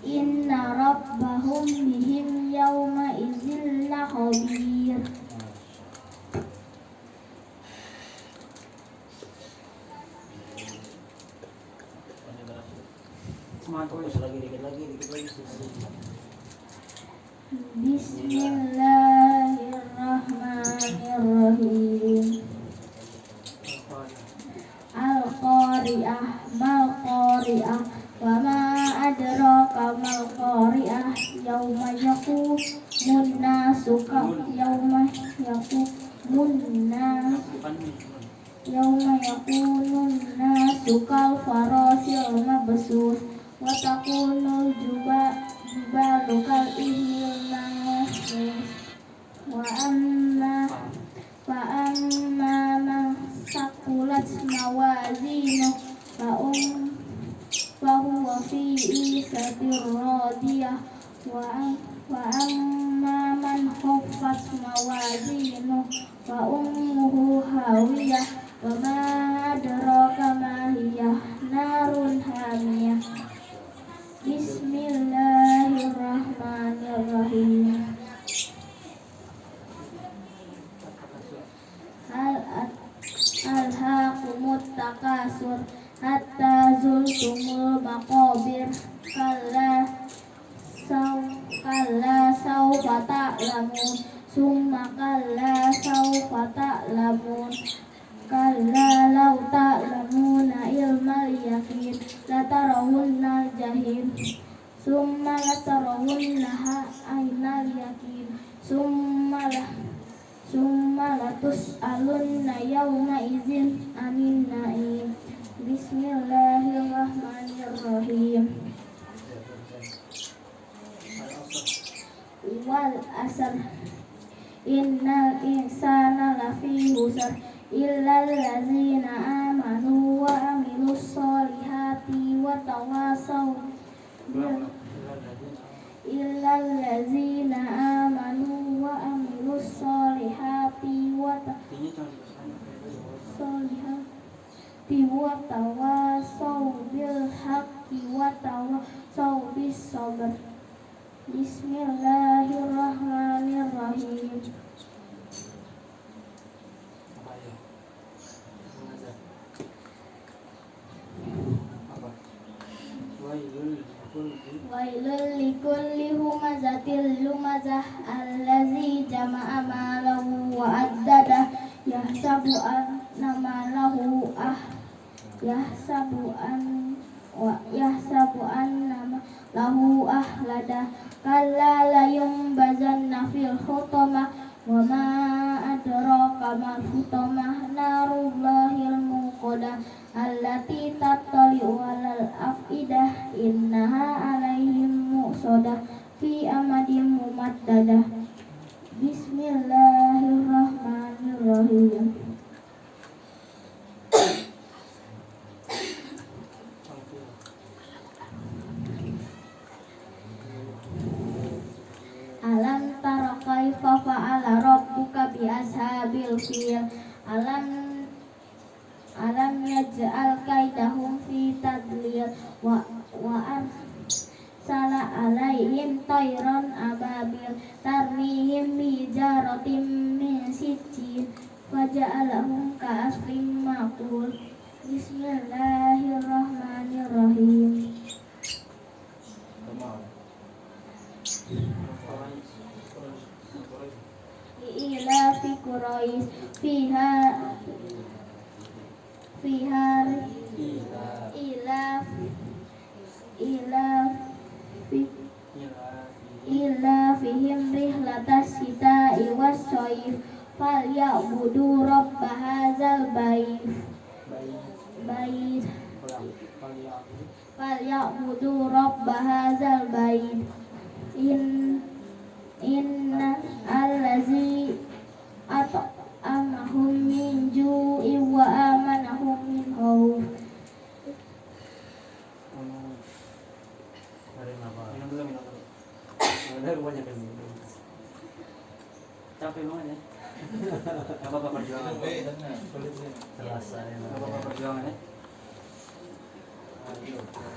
inna rabbahum bihim yawma izin la khabir. Terus lagi dikit lagi. Bismillahirrahmanirrahim. Al-Qari'ah mal Qari'ah wa ma adraka mal Qari'ah yauma yaqumun nasu kal farasil mabsus wa takunul jibalu kal ihnil manfus wa amma man saqulat mawazinu fa huwa fi isatir radiyah wa amma man khaffat mawazinu fa ummuhu hawiyah wa ma adraka ma hiya narun hamiyah. Bismillahirrahmanirrahim. Alhaakumut takasur hatta zultumul maqabir kalla sawfa ta'lamun summa kalla sawfa ta'lamun kalla law ta'lamuna ilmal yaqin latarawunnal jahim summa latarawunnaha aynal yaqin summa latus'alunna yawma izin anin na'im. Bismillahirrahmanirrahim. Wal asr innal insana lafi husr illal ladzina amanu wa amilus solihati wa tawasaw bil illal ladzina amanu wa amilus solihati wa tawasaw bil haqqi wa tawasaw bis sabr. Bismillahirrahmanirrahim. Wailul likulli humazatil lumazah allazi jama'a malahu wa addadah yahsabu anna malahu lahu ahladah kalla la yumbazanna fil hutamah wa ma adraka mal hutamah narullahil muqadah allati tattali'u alal afidah innaha alaihim muqsadah fi amadin mumaddadah. Bismillahirrahmanirrahim. Alam tara kaifa fa'ala rabbuka bi ashabil fil alam yaj'al kaidahum fi tadlil wa arsala alaihim tayran ababil tarmihim bi jaratin min sijil faja'alahum ka'asfin ma'kul. Bismillahirrahmanirrahim. Ila fi Quraisy fiha falyabudu rabb hadzal bait falyabudu rabb hadzal bait inna allazi at'amahum min ju'in wa amanahum min khauf. Minum dulu. Udah kebanyakan minum. Capek banget ya. Gak apa-apa perjuangan. Selesai. Gak apa-apa perjuangan ya.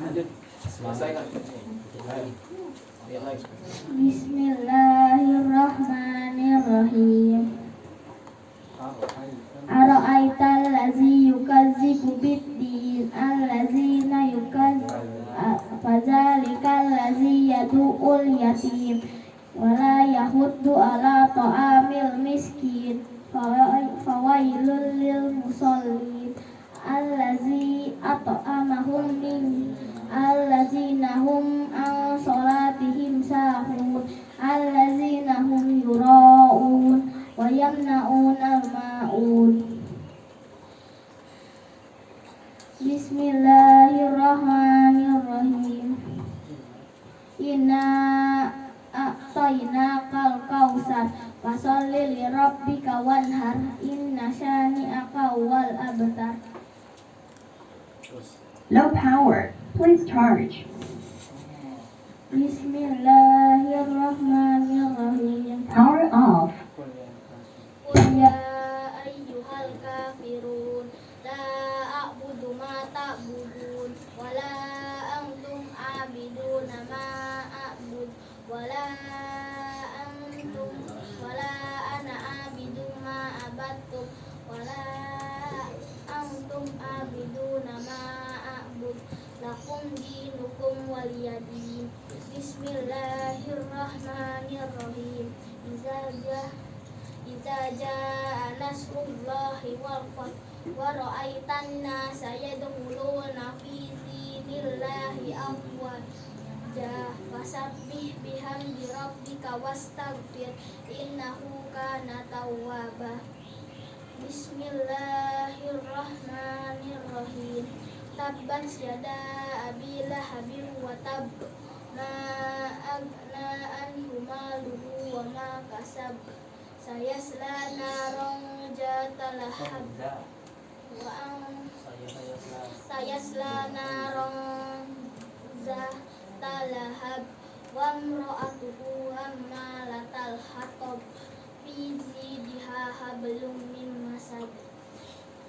Lanjut. Selesaikan. Lihat lagi. Bismillahirrahmanirrahim. Ara'aital ladzi yukazzibu bid-din allazina fadzalikal ladzi yad'ul yatim wala yahuddu ala ta'amil miskin fawailul lil musallin allazi at'amahum min allazina hum an salatihim sahun allazina hum yura'un wa yamna'unal ma'un. Bismillahirrahmanirrahim. Inna a'tainakal kautsar fasholli li rabbika wanhar inna syani'aka wal abtar. Low power. Please charge. Bismillahirrahmanirrahim. Power off. Qul ya ayyuhal kafirun la a'budu ma ta'budun wa la antum a'biduna ma a'bud wa la ana a'bidu ma abattum wa la antum a'biduna ma a'bud lakum dinukum waliyadin. Bismillahirrahmanirrahim. Iza jaa nasrullahi wal fath wa ra'aitan nasa yadkhuluna fi dinillahi afwaja fasabbih bihamdi rabbika wastaghfir innahu kana tawwaba. Bismillahirrahmanirrahim. Tabbat yada abi lahabin wa tab ma agna anhu maluhu wa ma kasab sayasla naron zata lahab sayasla naron zata lahab wa imra'atuhu hammalatal hatab fi jidha hablum min masad.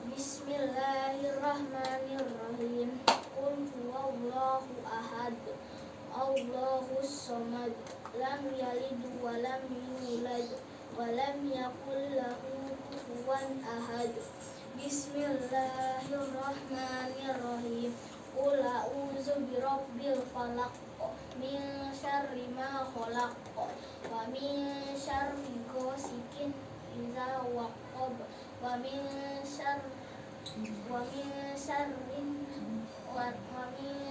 Bismillahirrahmanirrahim. Qul huwallahu ahad Allahus samad lam yalid wa lam yulad wa lam yakul lahu kufuwan ahad. Bismillahirrahmanirrahim. Qul a'udzu birabbil falaq min syarri ma khalaq wa min syarri ghasikin idza waqab wa min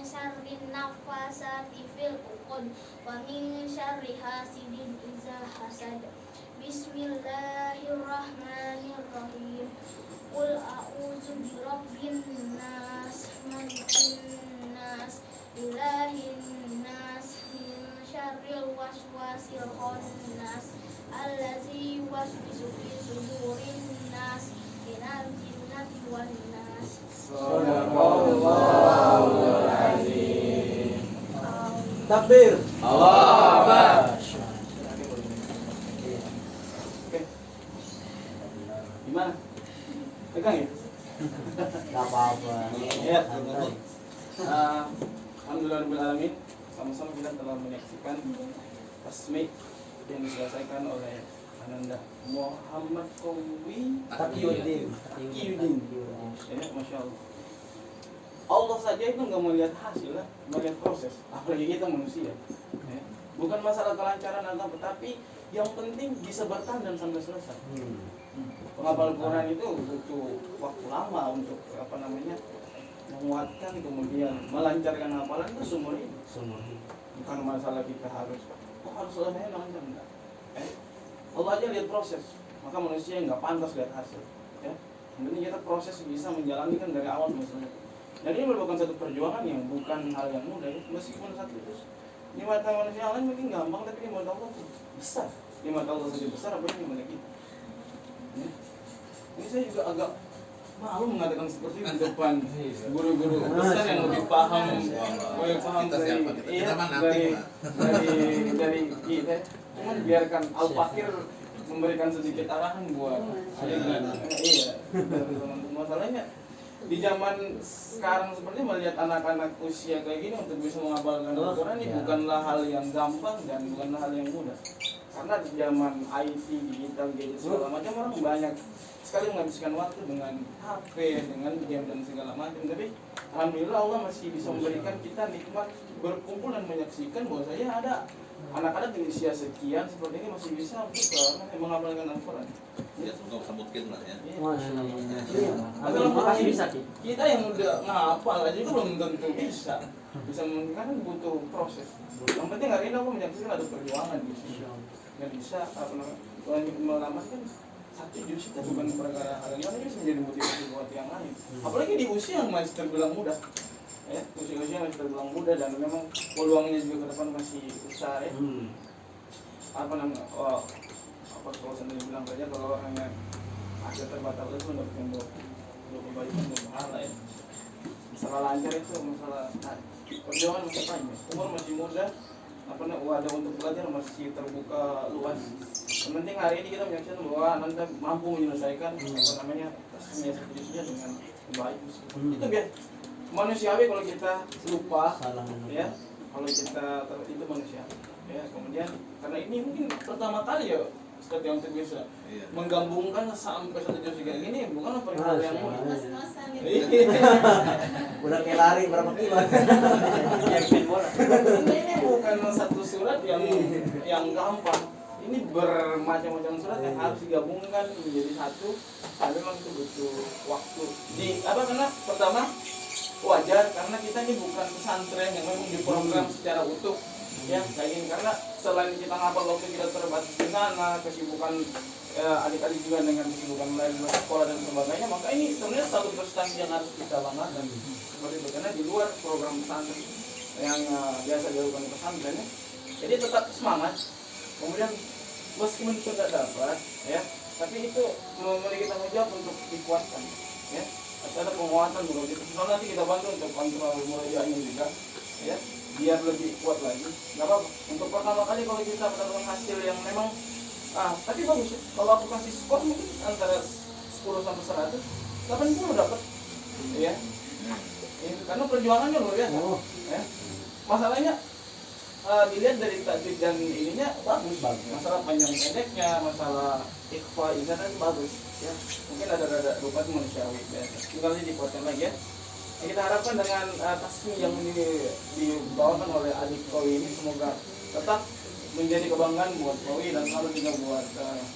syarrin nafasati fil uqad wa min syarri hasidin idza hasad. Bismillahirrahmanirrahim. Qul a'udzu birabbin nas malikin nas ilahin nas min syarril waswasil khannas allazi yuwaswisu fi sudurin nas minal jinnati wan nas. Shadaqallahul azim. Takbir. Allahu Akbar. Gimana? Pegang ya? Gak apa-apa. Ya. Santai. Alhamdulillahirrahmanirrahim. Sama-sama kita telah menyaksikan tasmih yang diselesaikan oleh Ananda Muhammad Qawi Taqiyuddin. Ya, Masya Allah. Allah saja itu nggak melihat hasil, melihat proses. Apalagi kita manusia. Ya. Bukan masalah kelancaran atau apa, tapi yang penting bisa bertahan dan sampai selesai. Penghafal Quran itu butuh waktu lama untuk menguatkan, kemudian melancarkan hafalan itu seumur hidup. Bukan masalah kita harus selesai lancar, enggak. Allah aja lihat proses. maka manusia nggak pantas lihat hasil. Ya, yang penting kita proses bisa menjalani kan dari awal misalnya. Dan ini merupakan satu perjuangan yang bukan hal yang mudah ya. Meskipun satu itu di mata manusia lain mungkin gampang, tapi di mata Allah tuh besar. Di mata Allah saja besar, apalagi di mata kita. Ya. Ini saya juga agak malu mengatakan seperti itu di depan guru-guru besar yang lebih paham Kita siapa? Kita mana? dari kita. Cuman biarkan Al-Fakir memberikan sedikit arahan buat iya. Masalahnya di zaman sekarang seperti melihat anak-anak usia kayak gini untuk bisa menghafalkan Al-Quran ini bukanlah hal yang gampang dan bukanlah hal yang mudah. Karena di zaman IT, digital, gadget segala macam orang banyak sekali menghabiskan waktu dengan HP, dengan game dan segala macam. Tapi alhamdulillah Allah masih bisa memberikan kita nikmat berkumpul dan menyaksikan bahwa saya ada anak-anak di usia sekian seperti ini masih bisa untuk menghafalkan Al-Quran. Ya, semoga mungkin lah ya. Kalau masih bisa kita yang udah ngapal aja itu belum tentu bisa mungkin kan butuh proses. Yang penting hari ini aku menyaksikan ada perjuangan di sini. Nggak bisa melamatkan satu juz itu bukan perkara hal yang lain, bisa menjadi motivasi buat yang lain. Apalagi di usia yang masih terbilang muda. Ya, usia masih terbilang muda dan memang peluangnya juga ke depan masih besar ya. Kalau sendiri bilang saja kalau orangnya akhir terbatas itu mendapatkan dua kebaikan dua pahala ya. Masalah lancar itu masalah perjuangan masih panjang, umur masih muda, wadah untuk belajar masih terbuka luas. Yang penting hari ini kita menyaksikan bahwa Anda mampu menyelesaikan tasnya seterusnya dengan baik. Itu biar manusiawi kalau kita lupa ya, kalau kita itu manusiawi ya. Kemudian karena ini mungkin pertama kali ya seperti untuk bisa menggabungkan sampai satu juz kayak gini bukan perkara yang mudah. Udah kayak lari berapa kilo? Ini bukan satu surat yang gampang. Ini bermacam-macam surat yang harus digabungkan menjadi satu. Tapi memang itu butuh waktu. Karena pertama wajar karena kita ini bukan pesantren yang memang diprogram secara utuh. Ya, kayak gini karena selain kita ngapal waktu kita terbatas di sana, kesibukan adik-adik juga dengan kesibukan lain sekolah dan sebagainya, maka ini sebenarnya satu prestasi yang harus kita banggakan seperti itu karena di luar program pesantren yang biasa dilakukan pesantren ya. Jadi tetap semangat. Kemudian meskipun sudah dapat ya, tapi itu memiliki tanggung jawab untuk dikuatkan ya. Ada penguatan dulu gitu. Soalnya nanti kita bantu untuk kontrol murajaahnya juga ya. Biar lebih kuat lagi, nggak apa-apa. Untuk pertama kali kalau kita mendapatkan hasil yang memang tapi bagus ya. Kalau aku kasih skor mungkin antara 10 sampai 100, 80 dapat, ya. Karena perjuangannya luar biasa. Ya. Masalahnya dilihat dari tajwid dan ininya bagus. Masalah panjang pendeknya, masalah ikhfa izan itu bagus. Ya. Mungkin ada lupa manusiawi biasa. Tinggal dikuatkan lagi ya. Kita harapkan dengan tasmi yang dibawakan oleh adik Kowi ini semoga tetap menjadi kebanggaan buat Kowi dan selalu juga buat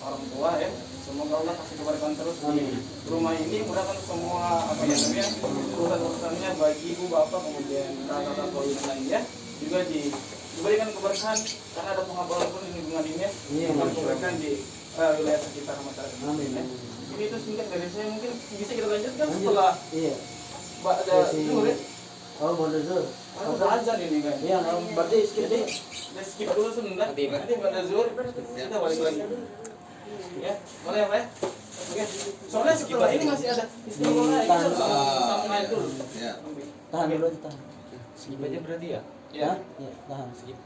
orang tua ya. Semoga Allah kasih keberkahan terus di rumah ini, mudahkan semua urusan-urusannya bagi ibu bapak kemudian kakak Kowi dan lainnya juga diberikan keberkahan karena ada penghabaran pun di lingkungan ini ya. Keberkahan di wilayah sekitar masyarakat. Amin. Jadi itu singkat dari saya, mungkin bisa kita lanjutkan setelah ada zuhur ya? Oh, mau zuhur. Udah azan ini kan? Iya, berarti skip deh. Skip dulu sebentar. Nanti pada zuhur kita balik lagi. Ya, boleh ya Pak ya? Oke. Soalnya setelah ini masih ada istimewa lagi. Kita main dulu. Tahan dulu, tahan. Skip aja berarti ya? Ya. Tahan. Skip.